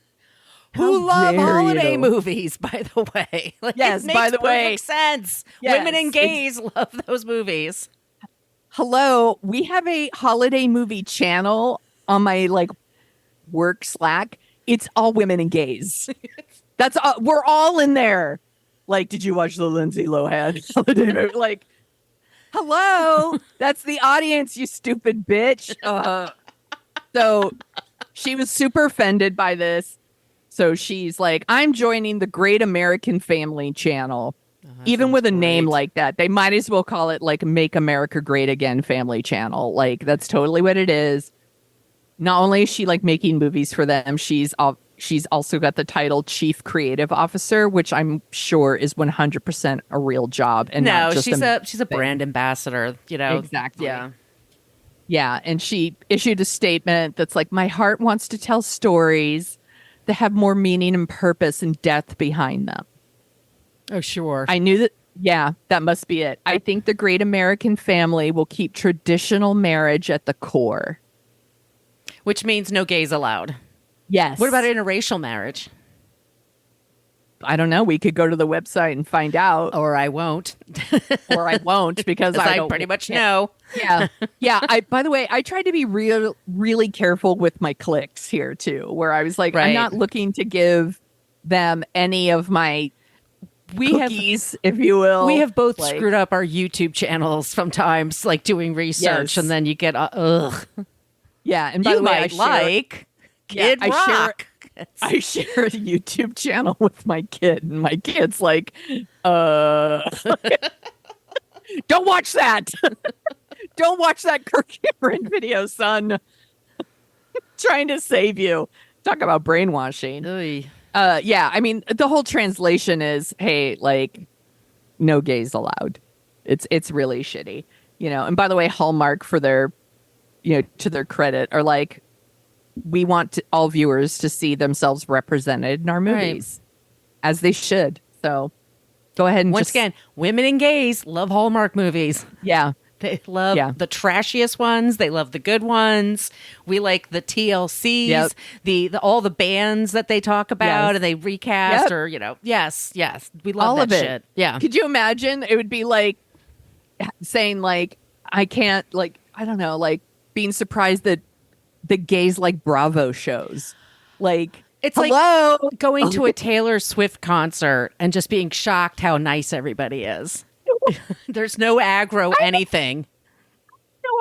Who love holiday movies, by the way. Like, yes, it makes by the way. perfect sense. Yes, women and gays love those movies. Hello, we have a holiday movie channel on my work Slack. It's all women and gays. That's we're all in there. Like, did you watch the Lindsay Lohan holiday movie? Hello, that's the audience, you stupid bitch. So she was super offended by this. So she's like, I'm joining the Great American Family Channel. Even with a name like that, they might as well call it Make America Great Again Family Channel. That's totally what it is. Not only is she making movies for them, she's also got the title Chief Creative Officer, which I'm sure is 100% a real job. And not just she's a brand ambassador, Exactly. Yeah. Yeah. And she issued a statement that's my heart wants to tell stories that have more meaning and purpose and depth behind them. Oh, sure. I knew that. Yeah, that must be it. I think the Great American Family will keep traditional marriage at the core. Which means no gays allowed. Yes. What about interracial marriage? I don't know. We could go to the website and find out. Or I won't. Or I won't because I pretty much know. Yeah. Yeah. By the way, I tried to be really careful with my clicks here too, where I was like, I'm not looking to give them any of my cookies, if you will. We have both screwed up our YouTube channels sometimes, doing research, and then you get ugh. Yeah, and by the way, Kid Rock. I share a YouTube channel with my kid, and my kid's like, don't watch that. Don't watch that Kirk Cameron video, son. Trying to save you. Talk about brainwashing. Yeah, I mean, the whole translation is, hey, no gays allowed. It's really shitty, And by the way, Hallmark, for their, to their credit, are we want all viewers to see themselves represented in our movies, as they should. So go ahead and once again, women and gays love Hallmark movies. Yeah. They love the trashiest ones. They love the good ones. We like the TLCs, the all the bands that they talk about and they recast or, yes. We love all of it. Shit. Yeah. Could you imagine? It would be saying I can't I don't know, being surprised that the gays like Bravo shows. It's hello? Going to a Taylor Swift concert and just being shocked how nice everybody is. There's no aggro anything.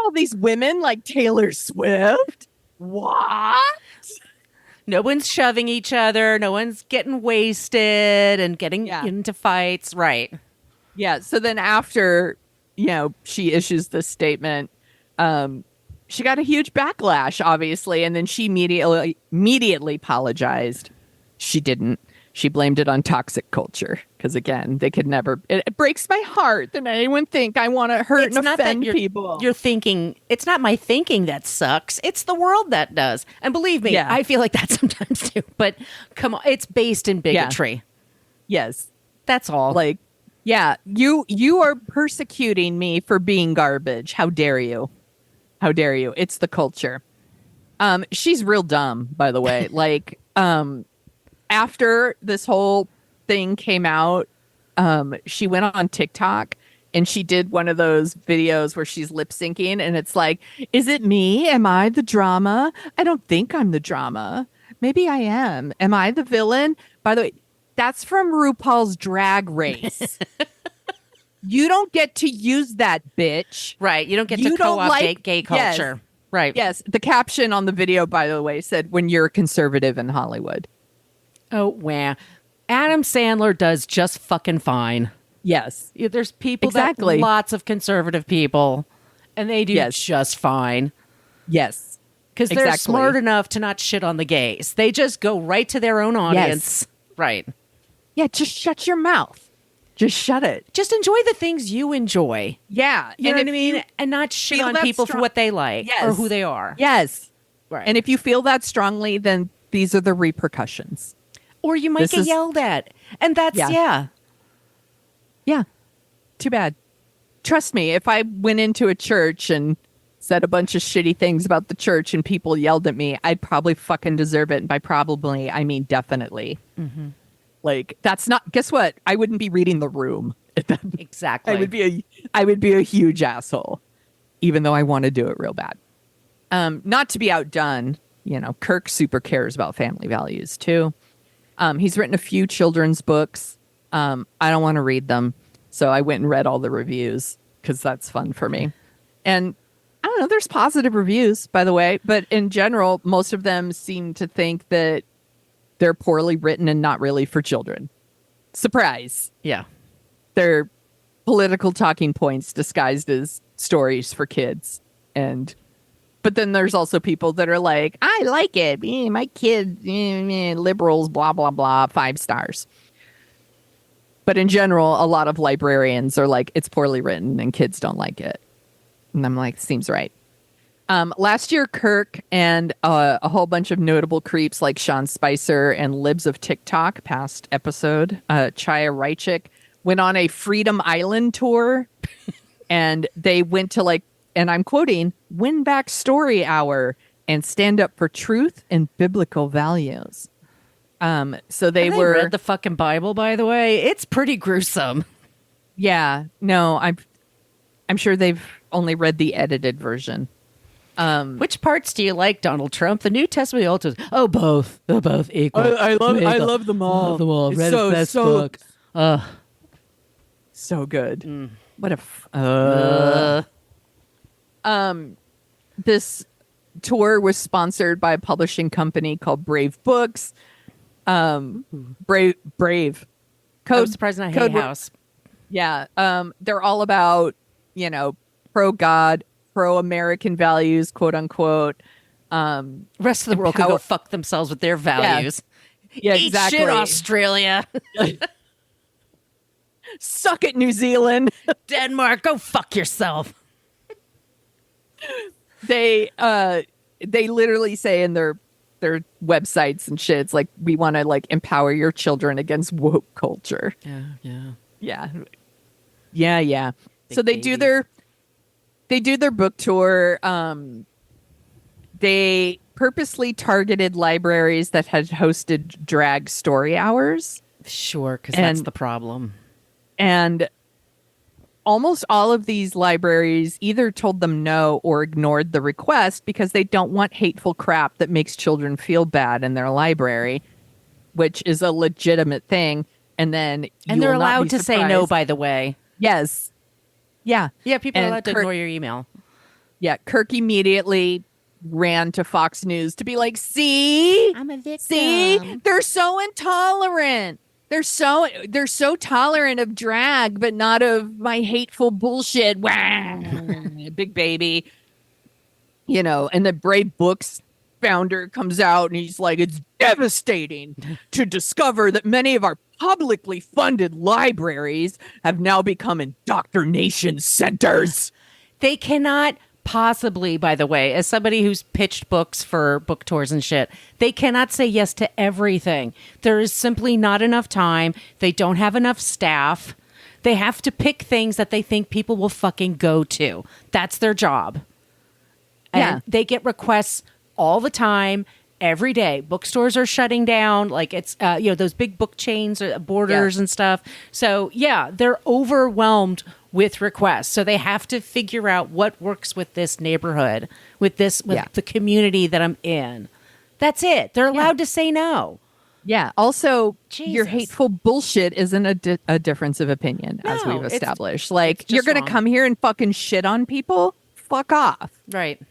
All these women like Taylor Swift. What? No one's shoving each other. No one's getting wasted and getting into fights. Right. Yeah. So then after, she issues this statement, she got a huge backlash, obviously. And then she immediately apologized. She didn't. She blamed it on toxic culture because, again, they could never. It breaks my heart that anyone think I want to hurt and offend people. You're thinking it's not my thinking that sucks. It's the world that does. And believe me, I feel like that sometimes too. But come on, it's based in bigotry. Yes, that's all. You are persecuting me for being garbage. How dare you? How dare you? It's the culture. She's real dumb, by the way. Like, after this whole thing came out, she went on TikTok and she did one of those videos where she's lip syncing and it's like, is it me? Am I the drama? I don't think I'm the drama. Maybe I am. Am I the villain? By the way, that's from RuPaul's Drag Race. You don't get to use that, bitch. Right. You don't get to co-opt gay culture. Yes, right. Yes. The caption on the video, by the way, said, when you're a conservative in Hollywood. Oh, wow. Adam Sandler does just fucking fine. Yes. Yeah, there's people Exactly. that lots of conservative people, and they do Yes. just fine. Yes. Because they're Exactly. smart enough to not shit on the gays. They just go right to their own audience. Right. Yeah, just shut your mouth. Just shut it. Just enjoy the things you enjoy. Yeah. You know what I if mean? you And not shit feel on that people for strong- what they like Yes. or who they are. Yes. Right. And if you feel that strongly, then these are the repercussions. or you might this get is- yelled at. And that's, Yeah. Yeah. Too bad. Trust me, if I went into a church and said a bunch of shitty things about the church and people yelled at me, I'd probably fucking deserve it. And by probably, I mean definitely. Mm-hmm. Like, that's not, guess what? I wouldn't be reading The Room. Exactly. I would be a huge asshole, even though I want to do it real bad. Not to be outdone, Kirk super cares about family values too. He's written a few children's books. I don't want to read them, so I went and read all the reviews because that's fun for me. And I don't know, there's positive reviews, by the way, but in general, most of them seem to think that they're poorly written and not really for children. Surprise. Yeah. They're political talking points disguised as stories for kids. But then there's also people that are like, I like it. My kid, liberals, blah, blah, blah, 5 stars. But in general, a lot of librarians are like, it's poorly written and kids don't like it. And I'm like, seems right. Last year, Kirk and a whole bunch of notable creeps like Sean Spicer and Libs of TikTok, past episode, Chaya Reichik, went on a Freedom Island tour. And they went to and I'm quoting, win back story hour and stand up for truth and biblical values. So they Have were read the fucking Bible, by the way. It's pretty gruesome. Yeah, no, I'm sure they've only read the edited version. Which parts do you like, Donald Trump? The New Testament, the Old Testament? Oh, both. They're both equal. I love Equal. them all. Love them all. It's Read so, his best so, book. so good. What this tour was sponsored by a publishing company called Brave Books. Brave. I was surprised not Hay House. Yeah. They're all about, pro God, pro American values, quote unquote. Rest of the world can go fuck themselves with their values. Yeah, Eat exactly. shit, Australia. Suck it, New Zealand. Denmark, go fuck yourself. They literally say in their websites and shit, it's like, we want to empower your children against woke culture. Yeah. So they do their book tour. They purposely targeted libraries that had hosted drag story hours. Sure, because that's the problem. And almost all of these libraries either told them no or ignored the request because they don't want hateful crap that makes children feel bad in their library, which is a legitimate thing. And then they're allowed to say no, by the way. Yes. Yeah. Yeah, people are And allowed to ignore your email. Yeah. Kirk immediately ran to Fox News to be like, see? I'm a victim. See? They're so intolerant. They're so tolerant of drag, but not of my hateful bullshit. Wah! Big baby. And the Brave Books founder comes out and he's like, it's devastating to discover that many of our publicly funded libraries have now become indoctrination centers. They cannot possibly, by the way, as somebody who's pitched books for book tours and shit, they cannot say yes to everything. There is simply not enough time. They don't have enough staff. They have to pick things that they think people will fucking go to. That's their job. Yeah. And they get requests all the time, every day. Bookstores are shutting down. Like it's, those big book chains, Borders and stuff. So yeah, they're overwhelmed with requests. So they have to figure out what works with this neighborhood, with the community that I'm in. That's it. They're allowed to say no. Yeah. Also, your Jesus. hateful bullshit isn't a difference of opinion, as No, we've it's- established. Like, it's you're just going to wrong. come here and fucking shit on people? Fuck off. Right.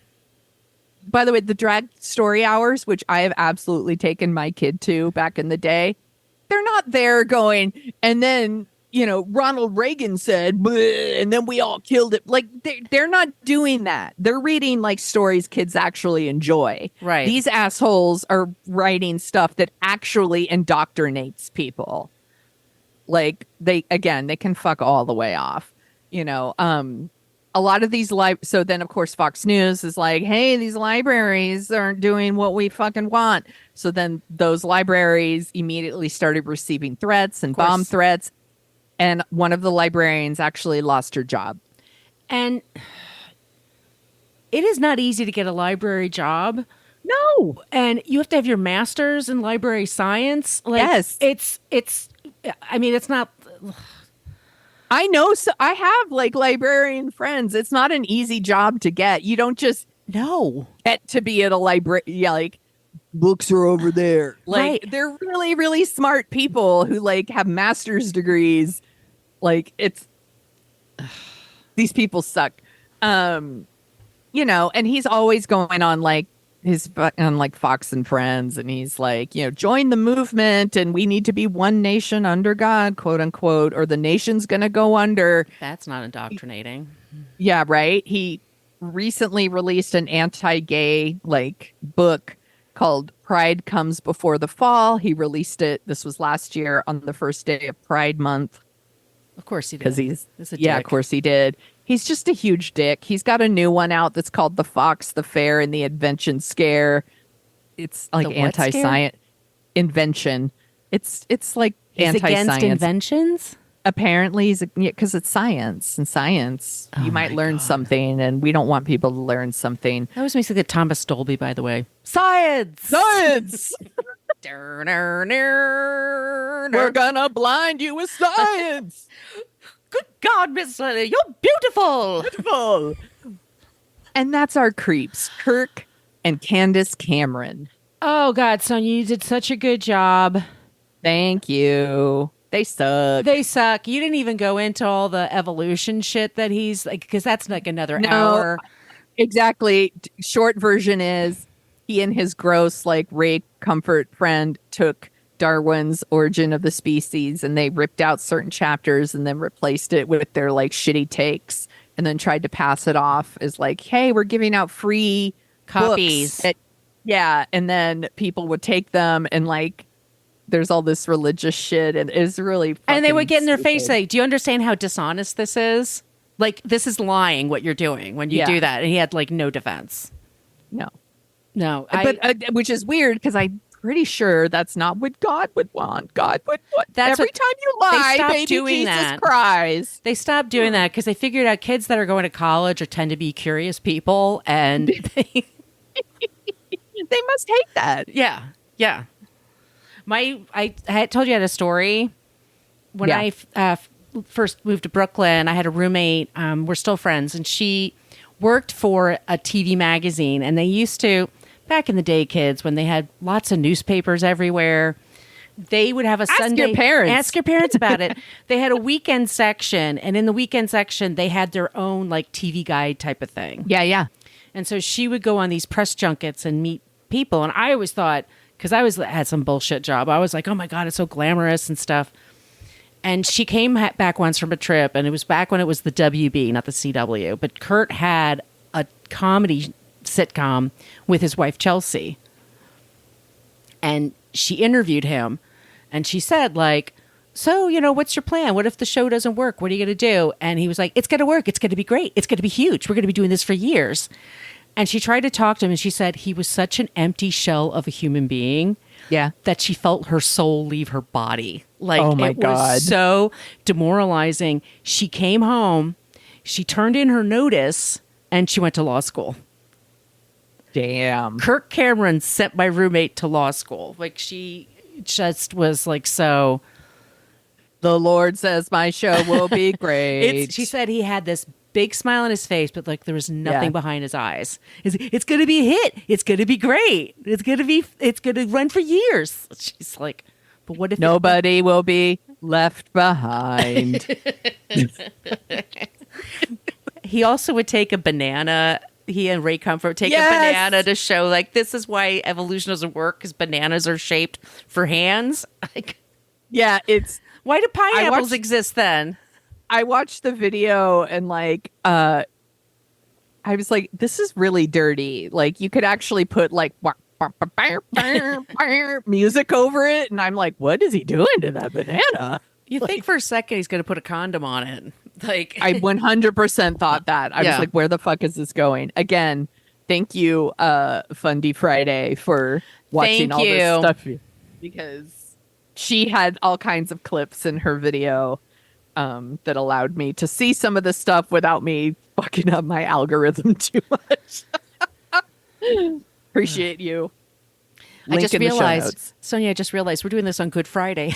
By the way, the drag story hours, which I have absolutely taken my kid to back in the day, they're not there going, and then, Ronald Reagan said, "Bleh," and then we all killed it. Like, they're not doing that. They're reading like stories kids actually enjoy. Right. These assholes are writing stuff that actually indoctrinates people. Like, they can fuck all the way off. A lot of these so then of course Fox News is like, hey, these libraries aren't doing what we fucking want. So then those libraries immediately started receiving threats and bomb threats. And one of the librarians actually lost her job. And it is not easy to get a library job. No. And you have to have your master's in library science. Like, Yes. It's not. I know. So I have like librarian friends. It's not an easy job to get. You don't just get to be at a library. Yeah, like books are over there. Like they're really, really smart people who like have master's degrees. Like these people suck. And he's always going on like on like Fox and Friends, and he's like, join the movement, and we need to be one nation under God, quote unquote, or the nation's gonna go under. That's not indoctrinating. Yeah, right. He recently released an anti-gay like book called Pride Comes Before the Fall. He released it. This was last year on the first day of Pride Month. Of course he did. Because He's a of dick. course he did. He's just a huge dick. He's got a new one out that's called The Fox, the Fair, and the Invention Scare. It's like The what anti-science invention. It's like He's anti-science. against inventions? Apparently, because it's science, and science, you might learn something, and we don't want people to learn something. That was me like Thomas Dolby, by the way. Science! Science! We're gonna blind you with science. Good God, Miss Lily, you're beautiful! Beautiful. And that's our creeps, Kirk and Candace Cameron. Oh, God, Sonia, you did such a good job. Thank you. They suck. They suck. You didn't even go into all the evolution shit that he's like, because that's like another hour. Exactly. Short version is he and his gross, like, Ray Comfort friend took Darwin's Origin of the Species, and they ripped out certain chapters and then replaced it with their, like, shitty takes, and then tried to pass it off as, like, hey, we're giving out free Copies. books. And then people would take them, and, like, there's all this religious shit, and it's really And they would get in their face stupid. like, do you understand how dishonest this is? Like, this is lying what you're doing when you do that. And he had, like, no defense. No. But Which is weird, because I'm pretty sure that's not what God would want. God would want That's every what- time you lie, stopped baby doing Jesus that. cries. they stopped doing that because they figured out kids that are going to college or tend to be curious people. And They must hate that. yeah. I had told you I had a story when Yeah. I first moved to Brooklyn. I had a roommate. We're still friends, and she worked for a TV magazine. And they used to, back in the day, kids, when they had lots of newspapers everywhere, they would have a Sunday. Your parents. Ask your parents about it. They had a weekend section, and in the weekend section, they had their own like TV guide type of thing. Yeah. And so she would go on these press junkets and meet people. And I always thought, because I had some bullshit job, I was like, oh my God, it's so glamorous and stuff. And she came back once from a trip, and it was back when it was the WB, not the CW. But Kurt had a comedy sitcom with his wife, Chelsea. And she interviewed him, and she said, like, so, what's your plan? What if the show doesn't work? What are you going to do? And he was like, it's going to work. It's going to be great. It's going to be huge. We're going to be doing this for years. And she tried to talk to him, and she said he was such an empty shell of a human being Yeah. that she felt her soul leave her body. Like, Oh my it God. was so demoralizing. She came home, she turned in her notice, and she went to law school. Damn. Kirk Cameron sent my roommate to law school. Like, she just was like, so. The Lord says my show will be great. She said he had this big smile on his face, but like there was nothing behind his eyes. It's going to be a hit. It's going to be great. It's going to run for years. She's like, but what if nobody will be left behind? He also would take a banana. He and Ray Comfort take a banana to show like this is why evolution doesn't work, because bananas are shaped for hands. Like, yeah, it's why do pineapples exist then? I watched the video and like I was like, this is really dirty. Like you could actually put like music over it, and I'm like, what is he doing to that banana? You think for a second he's going to put a condom on it. Like I 100% thought that. I was like, where the fuck is this going? Again, thank you, Fundy Friday, for watching all this stuff, because she had all kinds of clips in her video that allowed me to see some of the stuff without me fucking up my algorithm too much. Appreciate you. Link I just in the show realized, notes. Sonia, I just realized we're doing this on Good Friday.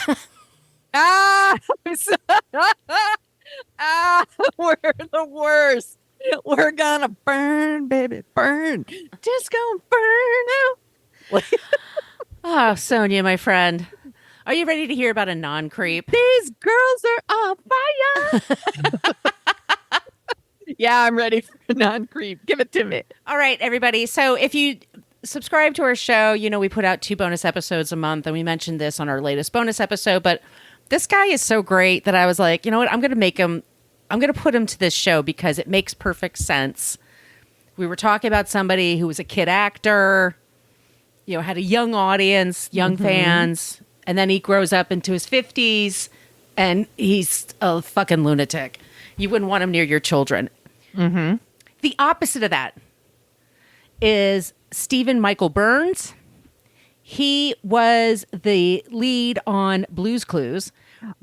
We're the worst. We're gonna burn, baby, burn. Just gonna burn out. Sonia, my friend, are you ready to hear about a non-creep? These girls are on fire. Yeah, I'm ready for a non-creep. Give it to me. All right, everybody. So if you subscribe to our show, you know we put out 2 bonus episodes a month, and we mentioned this on our latest bonus episode, but this guy is so great that I was like, you know what, I'm going to put him to this show because it makes perfect sense. We were talking about somebody who was a kid actor, you know, had a young audience, young fans, and then he grows up into his 50s and he's a fucking lunatic. You wouldn't want him near your children. Mm-hmm. The opposite of that is Stephen Michael Burns. He was the lead on Blue's Clues.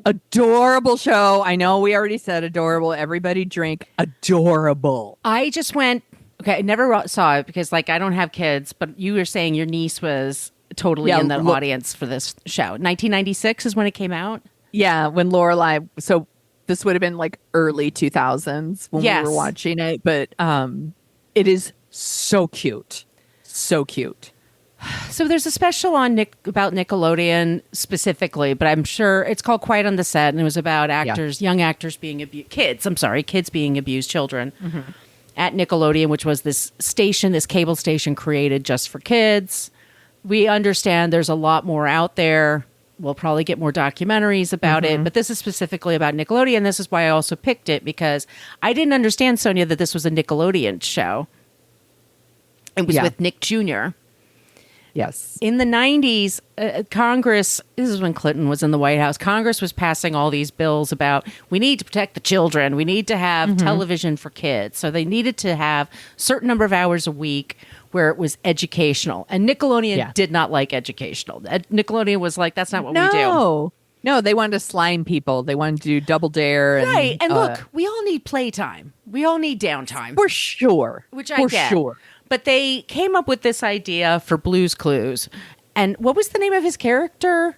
Adorable show. I know we already said adorable. Everybody drink. Adorable. I just went, okay, I never saw it because, like, I don't have kids, but you were saying your niece was totally in the audience for this show. 1996 is when it came out? Yeah, when Lorelai, so this would have been like early 2000s when we were watching it, but it is so cute. So cute. So there's a special on about Nickelodeon specifically, but I'm sure it's called Quiet on the Set, and it was about actors, young actors being abused, kids being abused, children at Nickelodeon, which was this cable station created just for kids. We understand there's a lot more out there. We'll probably get more documentaries about it, but this is specifically about Nickelodeon. This is why I also picked it, because I didn't understand, Sonia, that this was a Nickelodeon show. It was with Nick Jr. Yes. In the 90s, Congress, this is when Clinton was in the White House, Congress was passing all these bills about we need to protect the children. We need to have television for kids. So they needed to have a certain number of hours a week where it was educational. And Nickelodeon did not like educational. Nickelodeon was like, that's not what we do. No, they wanted to slime people. They wanted to do Double Dare. Right. And look, we all need playtime. We all need downtime. For sure. Which I get. For sure. But they came up with this idea for Blue's Clues. And what was the name of his character?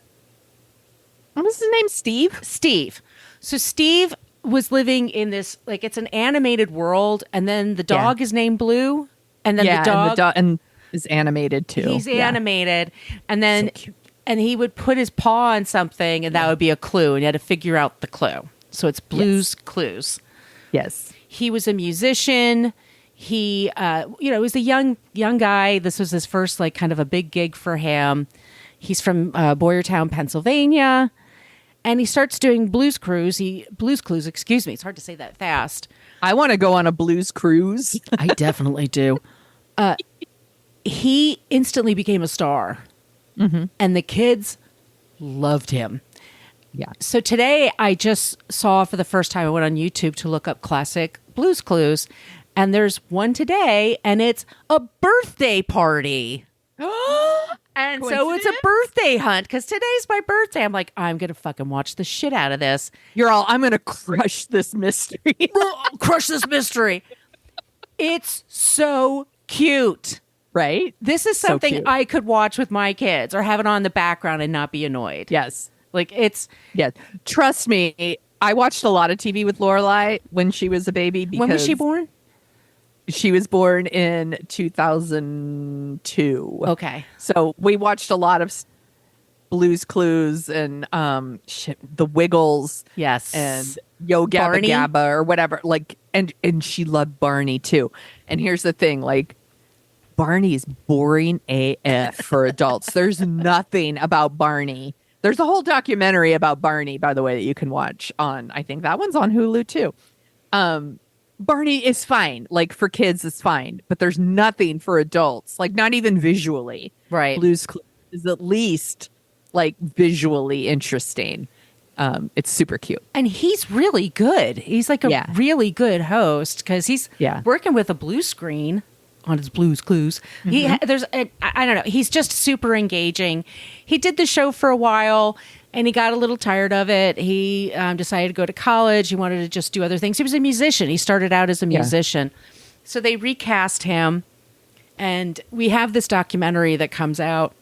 What was his name? Steve? Steve. So Steve was living in this, like, it's an animated world. And then the dog is named Blue. And then the dog and is animated too. He's animated. And then, and he would put his paw on something and that would be a clue. And you had to figure out the clue. So it's Blue's Clues. Yes. He was a musician. He, was a young guy. This was his first, like, kind of a big gig for him. He's from Boyertown, Pennsylvania, and he starts doing Blues Clues. Excuse me. It's hard to say that fast. I want to go on a blues cruise. I definitely do. He instantly became a star, and the kids loved him. Yeah. So today I just saw for the first time, I went on YouTube to look up classic Blues Clues. And there's one today, and it's a birthday party. And so it's a birthday hunt, because today's my birthday. I'm like, I'm going to fucking watch the shit out of this. I'm going to crush this mystery. Crush this mystery. It's so cute. Right? This is So something cute. I could watch with my kids or have it on in the background and not be annoyed. Yes. Like it's Yes. Trust me, I watched a lot of TV with Lorelai when she was a baby because when was she born? she was born in 2002. Okay. So we watched a lot of Blue's Clues and The Wiggles. Yes. And Yo Gabba Barney? Gabba or whatever. Like and she loved Barney too. And here's the thing, like Barney is boring AF for adults. There's nothing about Barney. There's a whole documentary about Barney, by the way, that you can watch on, I think that one's on Hulu too. Barney is fine. Like for kids, it's fine. But there's nothing for adults, like not even visually. Right. Blue's Clues is at least like visually interesting. It's super cute. And he's really good. He's like a Yeah. really good host because he's working with a blue screen on his Blue's Clues. I don't know. He's just super engaging. He did the show for a while and he got a little tired of it. He decided to go to college. He wanted to just do other things. He was a musician. He started out as a musician. So they recast him. And we have this documentary that comes out.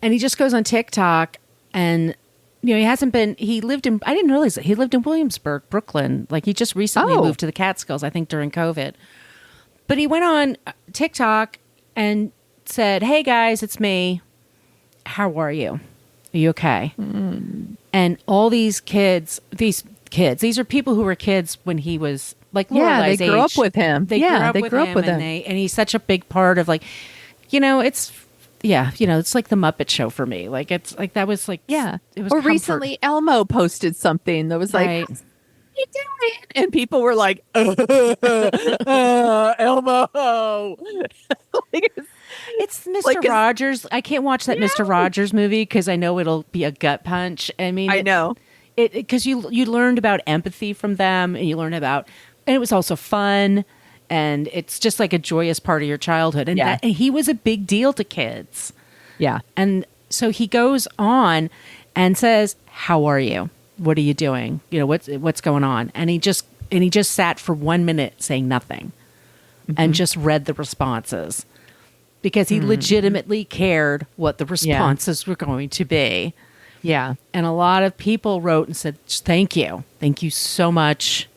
And he just goes on TikTok and he lived in, I didn't realize that he lived in Williamsburg, Brooklyn. Like he just recently moved to the Catskills, I think during COVID. But he went on TikTok and said, "Hey guys, it's me. How are you? Are you okay?" And all these kids, these are people who were kids when he was like Lorelai's they grew age. up with him. They grew up with him. And he's such a big part of like, it's like the Muppet Show for me. Like it's like that was like it was Or comfort. recently, Elmo posted something that was like, Right. "What you doing?" And people were like, Elmo. Like, It's Mr. Like, Rogers. I can't watch that Mr. Rogers movie because I know it'll be a gut punch. I mean, I know. Because you learned about empathy from them, and you learned about, and it was also fun, and it's just like a joyous part of your childhood. And, and he was a big deal to kids. Yeah. And so he goes on and says, "How are you? What are you doing? What's going on?" And he just sat for 1 minute saying nothing, and just read the responses. Because he legitimately cared what the responses were going to be. Yeah. And a lot of people wrote and said, "Thank you. Thank you so much.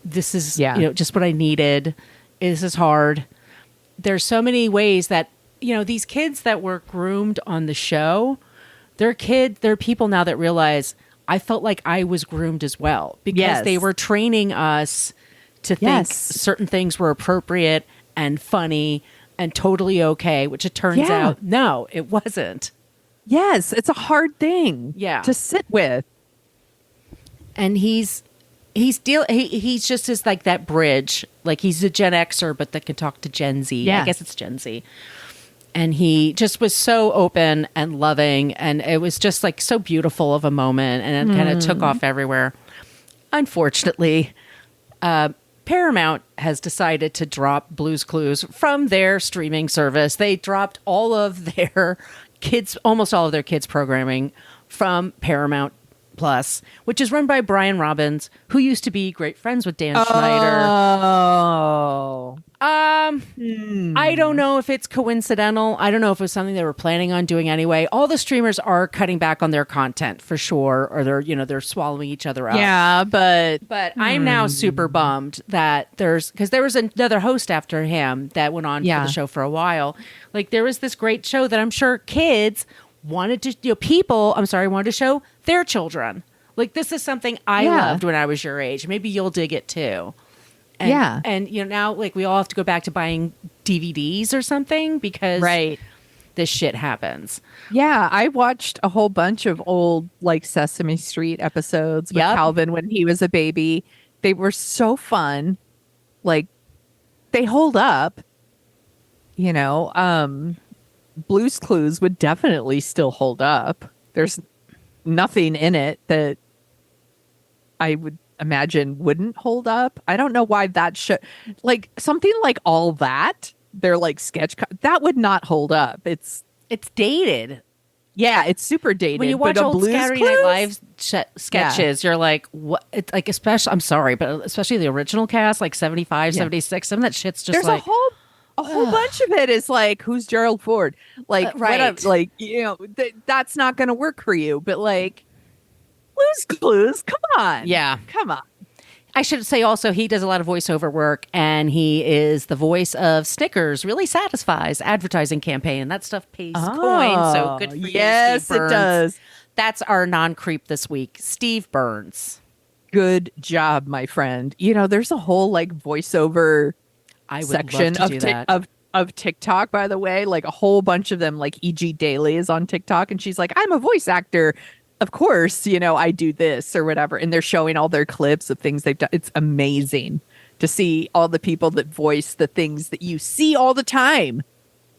This is just what I needed. This is hard." There's so many ways that, these kids that were groomed on the show, they're people now that realize I felt like I was groomed as well. Because they were training us to think certain things were appropriate and funny and totally okay, which it turns out, no, it wasn't. Yes, it's a hard thing to sit with. And he's just is like that bridge. Like he's a Gen Xer, but that can talk to Gen Z. Yeah. I guess it's Gen Z. And he just was so open and loving. And it was just like so beautiful of a moment. And it kind of took off everywhere. Unfortunately, Paramount has decided to drop Blue's Clues from their streaming service. They dropped almost all of their kids programming from Paramount Plus, which is run by Brian Robbins, who used to be great friends with Dan Schneider. Oh. I don't know if it's coincidental. I don't know if it was something they were planning on doing anyway. All the streamers are cutting back on their content for sure, or they're swallowing each other up. Yeah, but I'm now super bummed that because there was another host after him that went on for the show for a while. Like there was this great show that I'm sure kids wanted to, wanted to show their children. Like this is something I loved when I was your age. Maybe you'll dig it too. And, and now like we all have to go back to buying DVDs or something because this shit happens. Yeah, I watched a whole bunch of old like Sesame Street episodes with Calvin when he was a baby. They were so fun. Like they hold up. Blue's Clues would definitely still hold up. There's nothing in it that I would imagine wouldn't hold up. I don't know why that should, like something like All That, they're like that would not hold up. It's dated. Yeah, it's super dated. When you watch old Saturday Night Live sketches, you're like, what? It's like, especially, I'm sorry, but especially the original cast, like 75, 76, some of that shit's just there's like, a whole a whole bunch of it is like, who's Gerald Ford? Like, right. like, that's not going to work for you. But like, Blue's Clues, come on. Yeah. Come on. I should say also he does a lot of voiceover work, and he is the voice of Snickers. Really satisfies advertising campaign. That stuff pays coins, so good for you, yes, Steve Burns. it does. That's our non-creep this week, Steve Burns. Good job, my friend. There's a whole like voiceover I would section love to do that. of TikTok, by the way, like a whole bunch of them, like E.G. Daily is on TikTok, and she's like, I'm a voice actor. Of course, I do this or whatever. And they're showing all their clips of things they've done. It's amazing to see all the people that voice the things that you see all the time,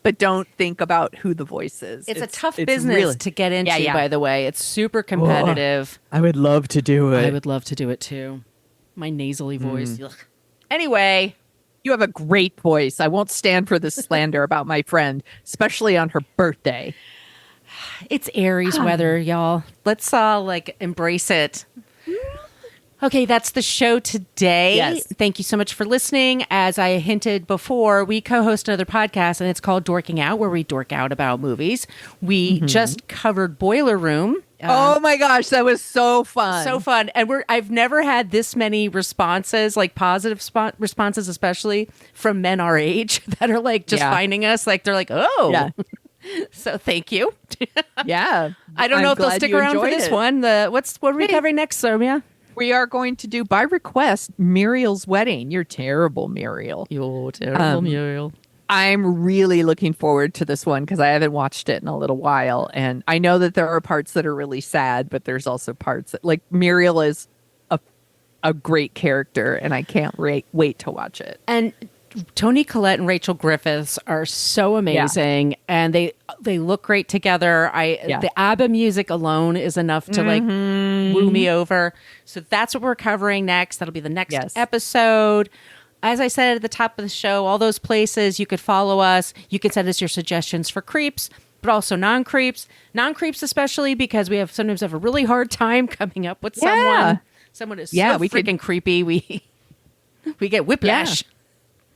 but don't think about who the voice is. It's a tough business to get into, Yeah. by the way. It's super competitive. I would love to do it. I would love to do it too. My nasally voice. Ugh. Anyway. You have a great voice. I won't stand for this slander about my friend, especially on her birthday. It's Aries weather, y'all. Let's all embrace it. Okay, that's the show today. Yes. Thank you so much for listening. As I hinted before, we co-host another podcast, and it's called Dorking Out, where we dork out about movies. We just covered Boiler Room. Oh my gosh, that was so fun. So fun. And I've never had this many responses, like positive responses, especially from men our age that are finding us. Like, they're like, oh. Yeah. So thank you. Yeah. I don't know if they'll stick around for this one. What are we covering next, Sonia? We are going to do, by request, Muriel's Wedding. You're terrible, Muriel. You're terrible, Muriel. I'm really looking forward to this one because I haven't watched it in a little while. And I know that there are parts that are really sad, but there's also parts that, like, Muriel is a great character, and I can't wait to watch it. And Toni Collette and Rachel Griffiths are so amazing, and they look great together. The ABBA music alone is enough to woo me over. So that's what we're covering next. That'll be the next episode. As I said at the top of the show, all those places you could follow us. You could send us your suggestions for creeps, but also non-creeps. Non-creeps especially because we sometimes have a really hard time coming up with someone. Someone is so freaking creepy. We get whiplash.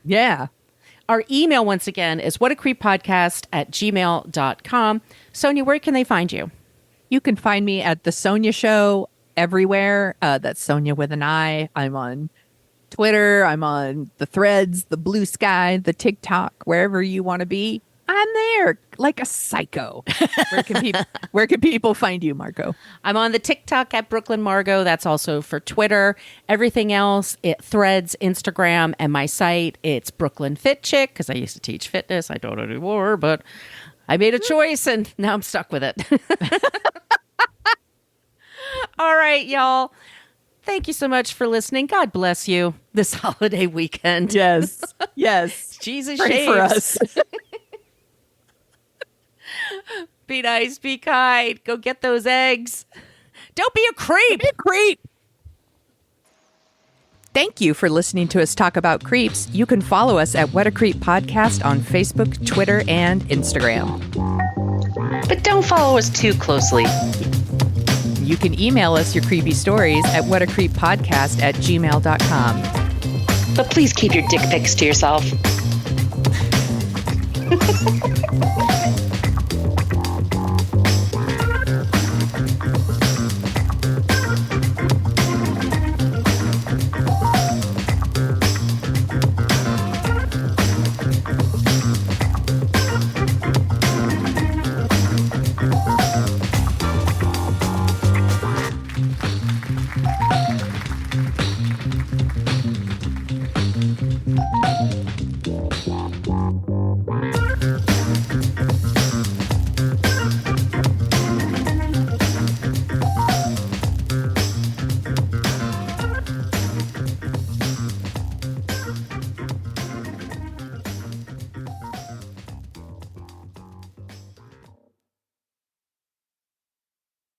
Yeah. Our email, once again, is whatacreeppodcast@gmail.com. Sonia, where can they find you? You can find me at The Sonia Show everywhere. That's Sonia with an I. I'm on Twitter. I'm on the Threads, the Blue Sky, the TikTok, wherever you want to be. I'm there like a psycho. Where can people find you, Marco? I'm on the TikTok at Brooklyn Margot. That's also for Twitter. Everything else, Threads, Instagram, and my site, it's Brooklyn Fit Chick, because I used to teach fitness. I don't anymore, but I made a choice, and now I'm stuck with it. All right, y'all. Thank you so much for listening. God bless you this holiday weekend. Yes. Yes. Jesus Pray shaves. for us. Be nice, be kind. Go get those eggs. Don't be a creep. Be a creep. Thank you for listening to us talk about creeps. You can follow us at What a Creep Podcast on Facebook, Twitter, and Instagram. But don't follow us too closely. You can email us your creepy stories at whatacreeppodcast@gmail.com. But please keep your dick pics to yourself.